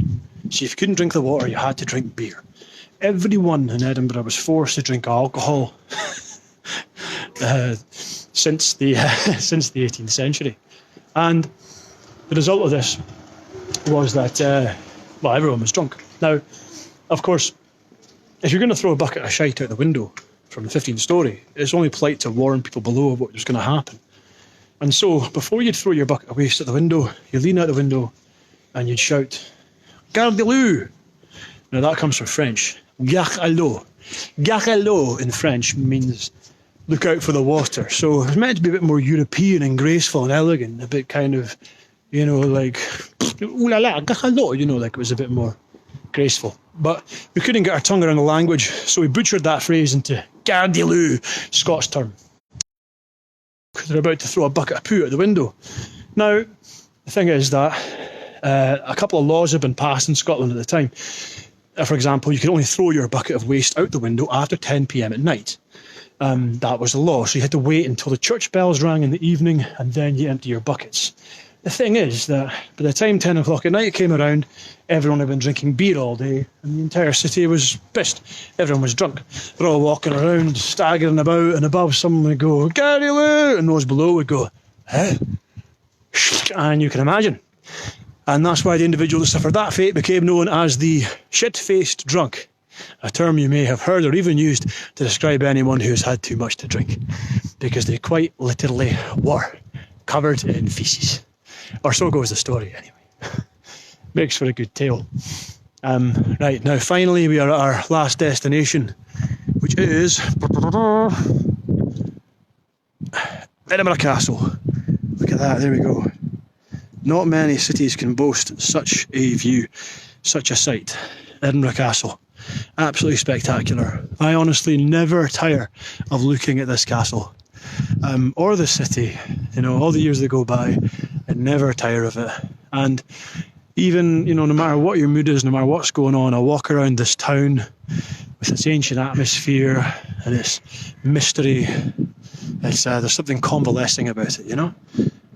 So if you couldn't drink the water, you had to drink beer. Everyone in Edinburgh was forced to drink alcohol since the 18th century. And the result of this was that, everyone was drunk. Now, of course, if you're going to throw a bucket of shite out the window from the 15th story, it's only polite to warn people below of what was going to happen. And so, before you'd throw your bucket of waste at the window, you lean out the window and you'd shout, "Garde l'eau!" Now, that comes from French. Garde à l'eau. Garde à l'eau in French means look out for the water. So, it's meant to be a bit more European and graceful and elegant, a bit kind of, you know, like, ooh la la, garde à l'eau, you know, like it was a bit more graceful. But we couldn't get our tongue around the language, so we butchered that phrase into garde l'eau, Scots term. Because they're about to throw a bucket of poo out the window. Now, the thing is that a couple of laws had been passed in Scotland at the time. For example, you could only throw your bucket of waste out the window after 10 p.m. at night. That was the law, so you had to wait until the church bells rang in the evening and then you empty your buckets. The thing is that by the time 10 o'clock at night came around, everyone had been drinking beer all day and the entire city was pissed. Everyone was drunk. They're all walking around, staggering about, and above someone would go, "Garde l'eau," and those below would go, "Huh?" And you can imagine. And that's why the individual that suffered that fate became known as the shit-faced drunk, a term you may have heard or even used to describe anyone who's had too much to drink, because they quite literally were covered in faeces. Or so goes the story, anyway. Makes for a good tale. Right, now finally we are at our last destination, which is Edinburgh Castle. Look at that, there we go. Not many cities can boast such a view, such a sight. Edinburgh Castle. Absolutely spectacular. I honestly never tire of looking at this castle. Or the city, you know, all the years that go by, I never tire of it. And even, you know, no matter what your mood is, no matter what's going on, I walk around this town with its ancient atmosphere and its mystery. It's there's something convalescing about it, you know.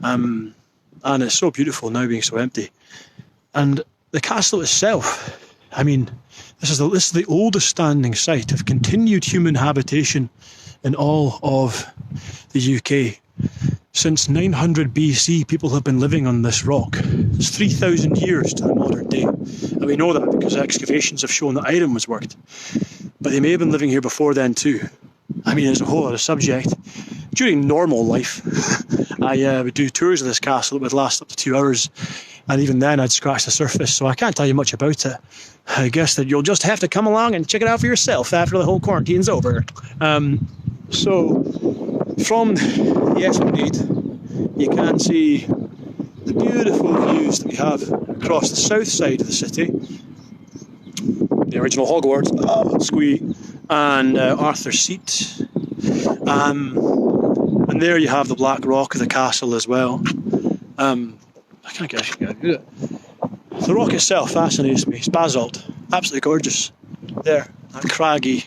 And it's so beautiful now being so empty. And the castle itself, I mean, this is the oldest standing site of continued human habitation in all of the UK. Since 900 BC, people have been living on this rock. It's 3,000 years to the modern day. And we know that because excavations have shown that iron was worked. But they may have been living here before then too. I mean, there's a whole other subject. During normal life, I would do tours of this castle that would last up to 2 hours. And even then, I'd scratch the surface, so I can't tell you much about it. I guess that you'll just have to come along and check it out for yourself after the whole quarantine's over. So, from the Esplanade, you can see the beautiful views that we have across the south side of the city. The original Hogwarts, Squee, and Arthur's Seat. And there you have the black rock of the castle as well. I can't get it. The rock itself fascinates me. It's basalt, absolutely gorgeous. There, that craggy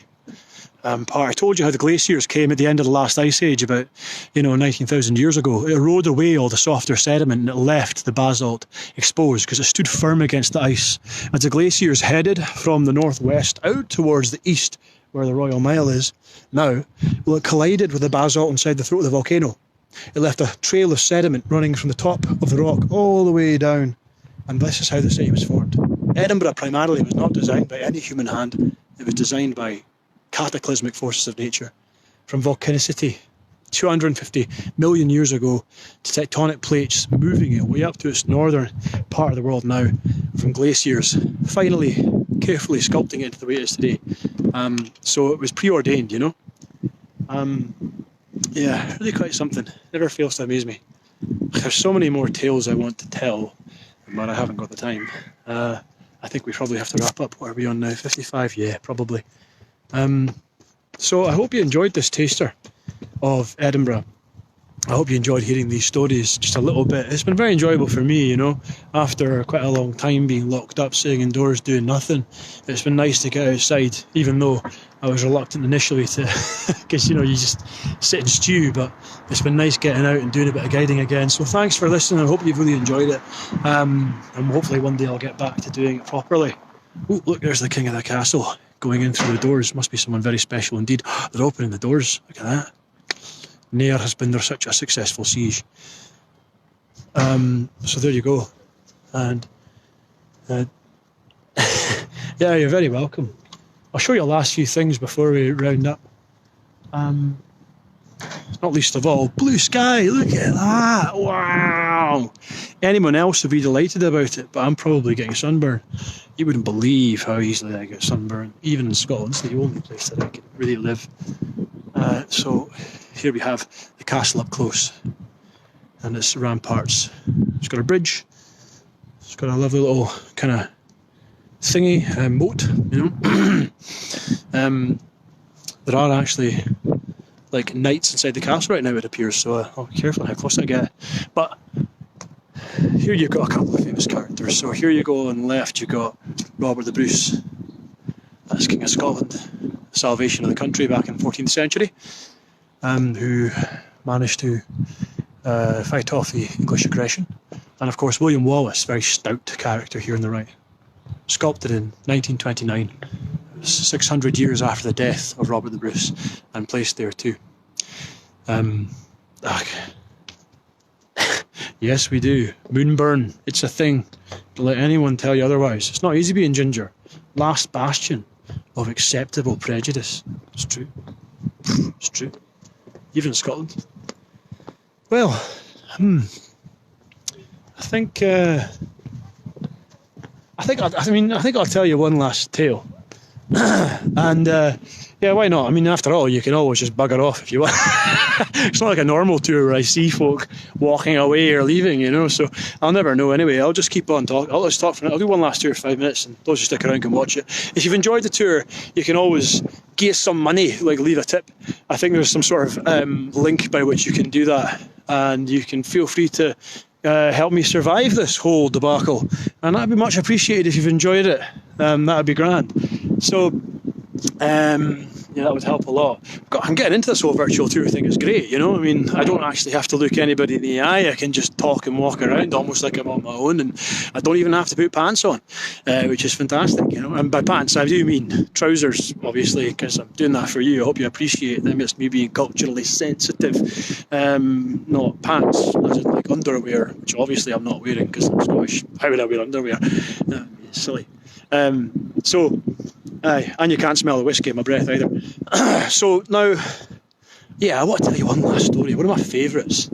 part. I told you how the glaciers came at the end of the last ice age about, 19,000 years ago. It eroded away all the softer sediment and it left the basalt exposed because it stood firm against the ice. As the glaciers headed from the northwest out towards the east, where the Royal Mile is now, well, it collided with the basalt inside the throat of the volcano. It left a trail of sediment running from the top of the rock all the way down, and this is how the city was formed. Edinburgh primarily was not designed by any human hand. It was designed by cataclysmic forces of nature, from volcanicity 250 million years ago to tectonic plates moving it way up to its northern part of the world now, from glaciers, finally carefully sculpting it into the way it is today. So it was preordained, you know. Yeah, really quite something. Never fails to amaze me. There's so many more tales I want to tell, but I haven't got the time. I think we probably have to wrap up. What are we on now? 55? Yeah, probably. So I hope you enjoyed this taster of Edinburgh. I hope you enjoyed hearing these stories just a little bit. It's been very enjoyable for me, you know, after quite a long time being locked up, sitting indoors doing nothing. It's been nice to get outside, even though I was reluctant initially to, because, you know, you just sit and stew, but it's been nice getting out and doing a bit of guiding again. So thanks for listening. I hope you've really enjoyed it. And hopefully one day I'll get back to doing it properly. Oh, look, there's the king of the castle going in through the doors. Must be someone very special indeed. They're opening the doors. Look at that. Ne'er has been there such a successful siege. So there you go. And yeah, you're very welcome. I'll show you the last few things before we round up. Not least of all, blue sky. Look at that. Wow. Anyone else would be delighted about it, but I'm probably getting sunburn. You wouldn't believe how easily I get sunburn. Even in Scotland, it's the only place that I can really live. So here we have the castle up close and its ramparts. It's got a bridge. It's got a lovely little kind of thingy, moat, you know. There are actually like knights inside the castle right now, it appears, so I'll be careful how close I get. But here you've got a couple of famous characters. So here you go on the left, you've got Robert the Bruce. That's King of Scotland, the salvation of the country back in the 14th century, who managed to fight off the English aggression. And of course William Wallace, very stout character here on the right, sculpted in 1929, 600 years after the death of Robert the Bruce, and placed there too. Yes, we do. Moonburn, it's a thing. Don't let anyone tell you otherwise. It's not easy being ginger. Last bastion of acceptable prejudice. It's true. It's true. Even in Scotland. Well, I think I'll tell you one last tale. And yeah, why not? I mean, after all, you can always just bugger off if you want. It's not like a normal tour where I see folk walking away or leaving, you know, so I'll never know anyway. I'll just keep on talking. Let's talk for a minute. I'll do one last tour for 5 minutes and those who stick around can watch it. If you've enjoyed the tour, you can always give us some money, like leave a tip. I think there's some sort of link by which you can do that, and you can feel free to help me survive this whole debacle, and that'd be much appreciated if you've enjoyed it. That'd be grand. So yeah, that would help a lot. I'm getting into this whole virtual tour thing. It's great, you know. I mean, I don't actually have to look anybody in the eye. I can just talk and walk around almost like I'm on my own, and I don't even have to put pants on, which is fantastic, you know. And by pants, I do mean trousers, obviously, because I'm doing that for you. I hope you appreciate them. It's me being culturally sensitive. Not pants, as in like underwear, which obviously I'm not wearing because I'm Scottish. How would I wear underwear? It's silly. And you can't smell the whiskey in my breath either. So now, yeah, I want to tell you one last story. One of my favourites.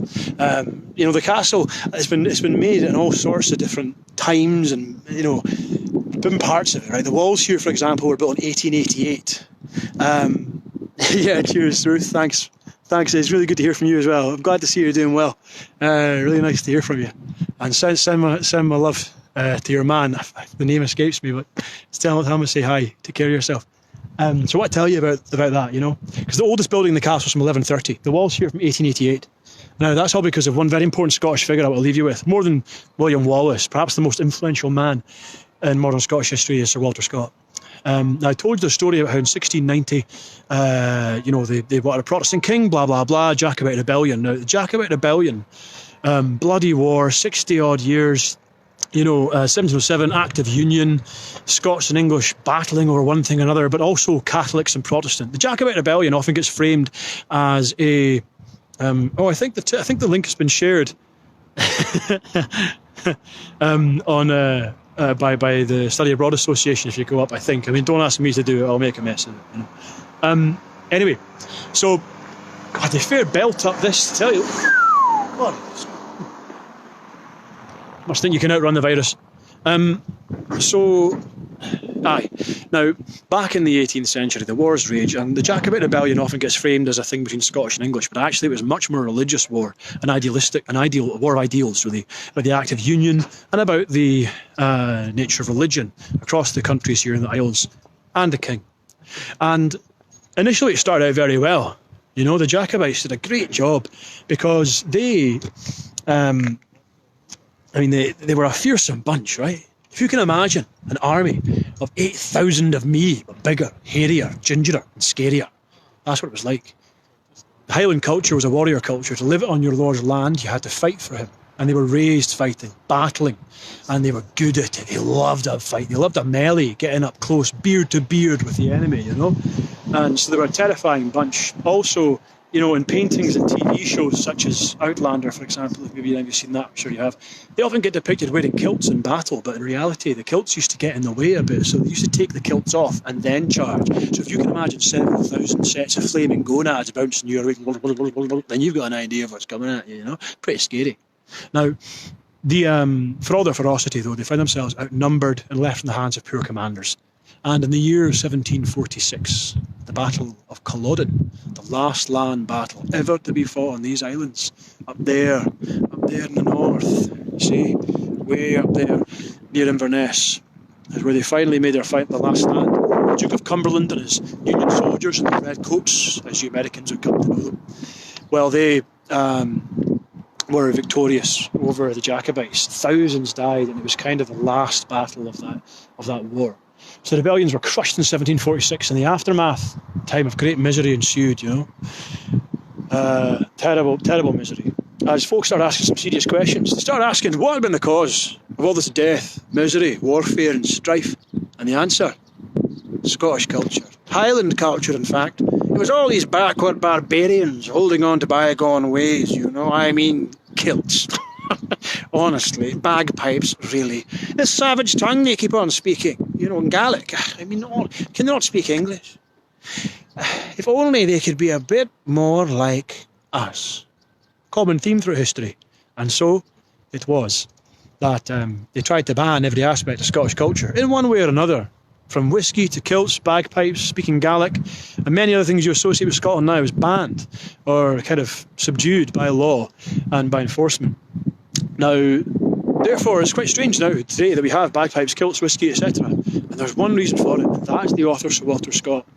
You know, the castle, it's been made in all sorts of different times, and you know, different parts of it. Right, the walls here, for example, were built in 1888. Yeah, cheers, Ruth. Thanks. It's really good to hear from you as well. I'm glad to see you're doing well. Really nice to hear from you. And send my love to your man. The name escapes me, but tell him to say hi. Take care of yourself. So what I tell you about that, you know, because the oldest building in the castle is from 1130. The walls here from 1888. Now that's all because of one very important Scottish figure I will leave you with. More than William Wallace, perhaps the most influential man in modern Scottish history is Sir Walter Scott. Now I told you the story about how in 1690, you know, they wanted a Protestant king, blah blah blah, Jacobite Rebellion. Now the Jacobite Rebellion, bloody war, 60 odd years. 1707, Act of Union, Scots and English battling over one thing or another, but also Catholics and Protestant. The Jacobite Rebellion often gets framed as a... I think the link has been shared by the Study Abroad Association. If you go up, I think. I mean, don't ask me to do it. I'll make a mess of it. Anyway, so God, they fair belt up this. Tell you, God, must think you can outrun the virus. Now, back in the 18th century, the wars rage, and the Jacobite Rebellion often gets framed as a thing between Scottish and English, but actually it was much more a religious war, war of ideals, really, about the Act of Union and about the nature of religion across the countries here in the Isles, and the King. And initially it started out very well. The Jacobites did a great job because they were a fearsome bunch, right? If you can imagine an army of 8,000 of me, but bigger, hairier, gingerer, and scarier. That's what it was like. The Highland culture was a warrior culture. To live on your lord's land, you had to fight for him. And they were raised fighting, battling, and they were good at it. They loved a fight. They loved a melee, getting up close, beard to beard with the enemy, And so they were a terrifying bunch. Also, in paintings and TV shows such as Outlander, for example, if maybe you've seen that, I'm sure you have, they often get depicted wearing kilts in battle, but in reality the kilts used to get in the way a bit, so they used to take the kilts off and then charge. So if you can imagine several thousand sets of flaming gonads bouncing your way, then you've got an idea of what's coming at you, Pretty scary. Now, for all their ferocity, though, they found themselves outnumbered and left in the hands of poor commanders. And in the year 1746, the Battle of Culloden, the last land battle ever to be fought on these islands, up there in the north, you see, way up there near Inverness, is where they finally made their fight, the last stand. The Duke of Cumberland and his Union soldiers in their red coats, as you Americans would come to know them, well, they were victorious over the Jacobites. Thousands died, and it was kind of the last battle of that war. So the rebellions were crushed in 1746. In the aftermath, time of great misery ensued, terrible misery. As folks started asking some serious questions, they started asking what had been the cause of all this death, misery, warfare and strife. And the answer, Scottish culture. Highland culture, in fact. It was all these backward barbarians holding on to bygone ways, kilts. Honestly, bagpipes, really. This savage tongue they keep on speaking, in Gaelic. Can they not speak English? If only they could be a bit more like us. Common theme through history. And so it was that they tried to ban every aspect of Scottish culture in one way or another. From whiskey to kilts, bagpipes, speaking Gaelic, and many other things you associate with Scotland now is banned or kind of subdued by law and by enforcement. Now, therefore, it's quite strange now today that we have bagpipes, kilts, whiskey, etc. And there's one reason for it, and that's the author Sir Walter Scott.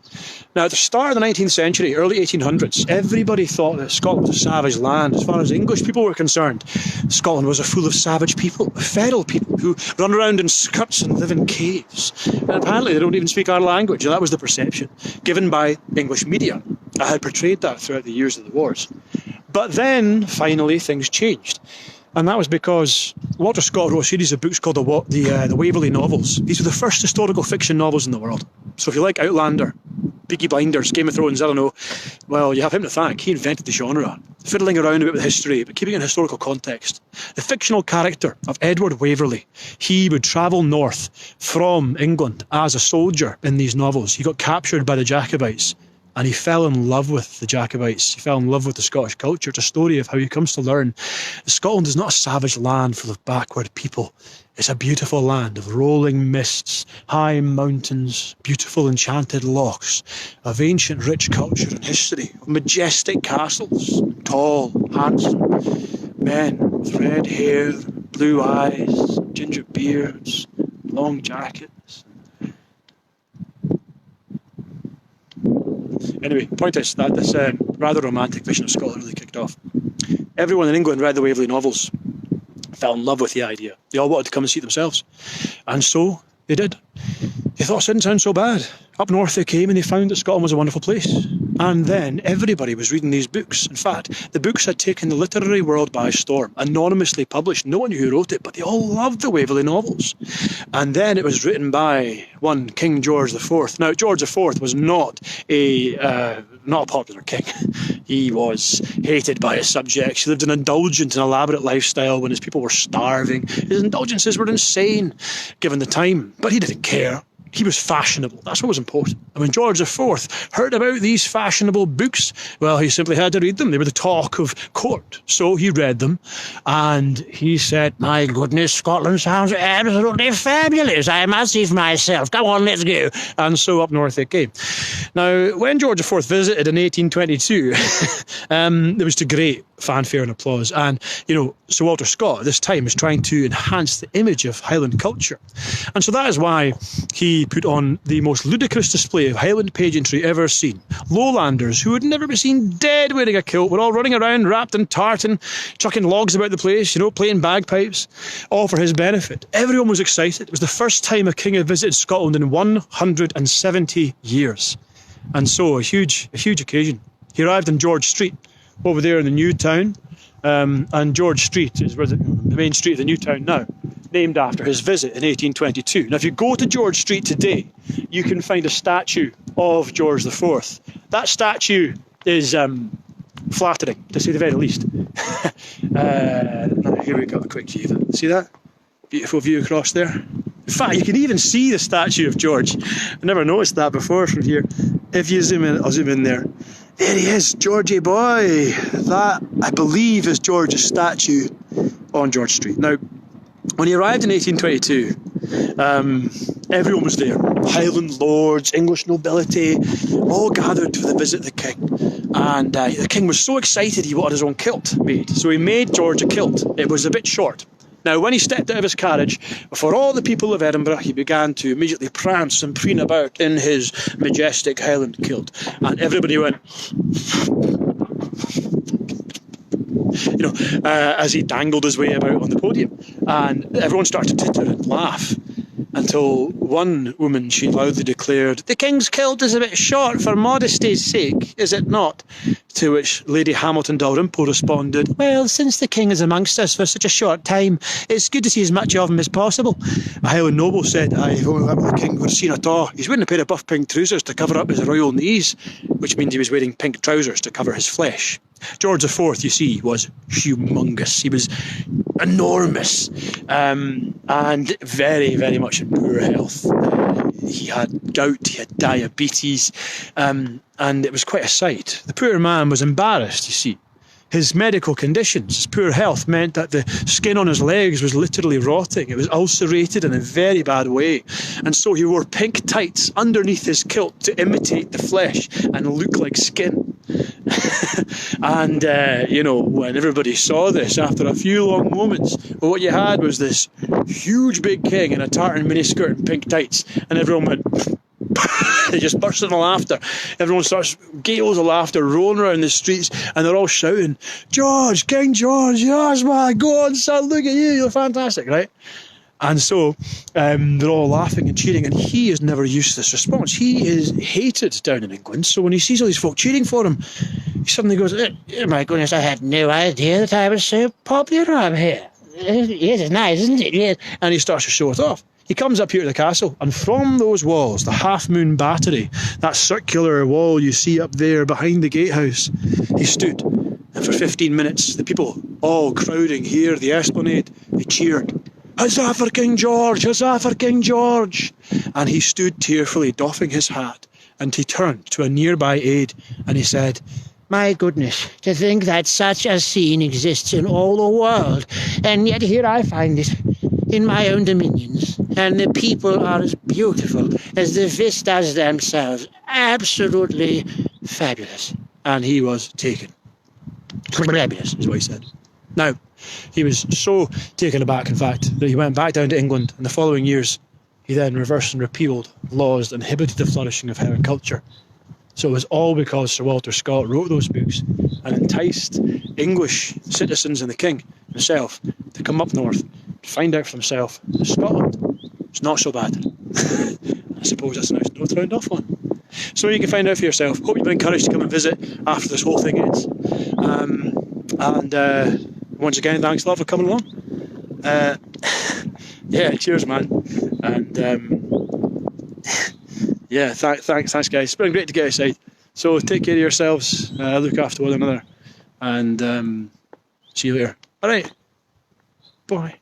Now, at the start of the 19th century, early 1800s, everybody thought that Scotland was a savage land. As far as English people were concerned, Scotland was full of savage people, feral people who run around in skirts and live in caves. And apparently they don't even speak our language. And that was the perception given by English media. I had portrayed that throughout the years of the wars. But then, finally, things changed. And that was because Walter Scott wrote a series of books called the Waverley novels. These were the first historical fiction novels in the world. So if you like Outlander, Peaky Blinders, Game of Thrones, I don't know, well, you have him to thank. He invented the genre, fiddling around a bit with history, but keeping it in historical context. The fictional character of Edward Waverley, he would travel north from England as a soldier in these novels. He got captured by the Jacobites, and he fell in love with the Jacobites. He fell in love with the Scottish culture. It's a story of how he comes to learn that Scotland is not a savage land full of backward people. It's a beautiful land of rolling mists, high mountains, beautiful enchanted lochs, of ancient rich culture and history, of majestic castles, tall, handsome men with red hair, blue eyes, ginger beards, long jackets. Anyway, the point is that this rather romantic vision of Scotland really kicked off. Everyone in England read the Waverley novels, fell in love with the idea. They all wanted to come and see it themselves. And so they did. They thought it didn't sound so bad. Up north they came and they found that Scotland was a wonderful place. And then everybody was reading these books. In fact, the books had taken the literary world by storm, anonymously published. No one knew who wrote it, but they all loved the Waverley novels. And then it was written by one King George IV. Now, George IV was not a popular king. He was hated by his subjects. He lived an indulgent and elaborate lifestyle when his people were starving. His indulgences were insane, given the time, but he didn't care. He was fashionable. That's what was important. And when George IV heard about these fashionable books, well, he simply had to read them. They were the talk of court. So he read them, and he said, "My goodness, Scotland sounds absolutely fabulous. I must see for myself. Come on, let's go." And so up north they came. Now, when George IV visited in 1822, there was to great fanfare and applause. And, Sir Walter Scott at this time was trying to enhance the image of Highland culture. And so that is why he put on the most ludicrous display of Highland pageantry ever seen. Lowlanders who had never been seen dead wearing a kilt were all running around wrapped in tartan, chucking logs about the place, playing bagpipes, all for his benefit. Everyone was excited. It was the first time a king had visited Scotland in 170 years. And so a huge occasion. He arrived in George Street, over there in the new town, and George Street is where the main street of the new town now, named after his visit in 1822. Now, if you go to George Street today, you can find a statue of George IV. That statue is flattering, to say the very least. Here we go, a quick view of it. See that? Beautiful view across there. In fact, you can even see the statue of George. I never noticed that before from here. If you zoom in, I'll zoom in there. There he is, Georgie boy. That, I believe, is George's statue on George Street. Now, when he arrived in 1822, everyone was there. Highland lords, English nobility, all gathered for the visit of the king. And the king was so excited he wanted his own kilt made. So he made George a kilt. It was a bit short. Now, when he stepped out of his carriage, before all the people of Edinburgh, he began to immediately prance and preen about in his majestic Highland kilt. And everybody went, as he dangled his way about on the podium. And everyone started to titter and laugh, until one woman, she loudly declared, "The king's kilt is a bit short for modesty's sake, is it not?" To which Lady Hamilton Dalrymple responded, "Well, since the king is amongst us for such a short time, it's good to see as much of him as possible." A Highland noble said, "Aye, if only the king were seen at all. He's wearing a pair of buff pink trousers to cover up his royal knees," which means he was wearing pink trousers to cover his flesh. George IV, you see, was humongous. He was enormous, and very, very much in poor health. He had gout, he had diabetes, and it was quite a sight. The poor man was embarrassed, you see. His medical conditions, his poor health, meant that the skin on his legs was literally rotting. It was ulcerated in a very bad way. And so he wore pink tights underneath his kilt to imitate the flesh and look like skin. And, when everybody saw this, after a few long moments, well, what you had was this huge big king in a tartan miniskirt and pink tights, and everyone went... They just burst into laughter. Everyone starts gales of laughter rolling around the streets, and they're all shouting, "George, King George, yes, my God, son, look at you, you're fantastic," right? And so they're all laughing and cheering, and he is never used to this response. He is hated down in England, so when he sees all these folk cheering for him, he suddenly goes, "Oh my goodness, I had no idea that I was so popular up here. Yes, it's nice, isn't it? Yes." And he starts to show it off. He comes up here to the castle, and from those walls, the Half Moon Battery, that circular wall you see up there behind the gatehouse, he stood. And for 15 minutes, the people all crowding here, the esplanade, they cheered, "Huzzah for King George! Huzzah for King George!" And he stood tearfully doffing his hat, and he turned to a nearby aide, and he said, "My goodness, to think that such a scene exists in all the world, and yet here I find it in my own dominions, and the people are as beautiful as the vistas themselves. Absolutely fabulous." And he was taken. Fabulous is what he said. Now, he was so taken aback, in fact, that he went back down to England. In the following years, he then reversed and repealed laws that inhibited the flourishing of Highland culture. So it was all because Sir Walter Scott wrote those books and enticed English citizens and the king himself to come up north to find out for himself that Scotland is not so bad. I suppose that's a nice note to round off on. So you can find out for yourself. Hope you've been encouraged to come and visit after this whole thing ends. Once again, thanks a lot for coming along. Yeah, cheers, man. And yeah, thanks guys. It's been great to get outside. So take care of yourselves, look after one another, and see you later. All right, bye.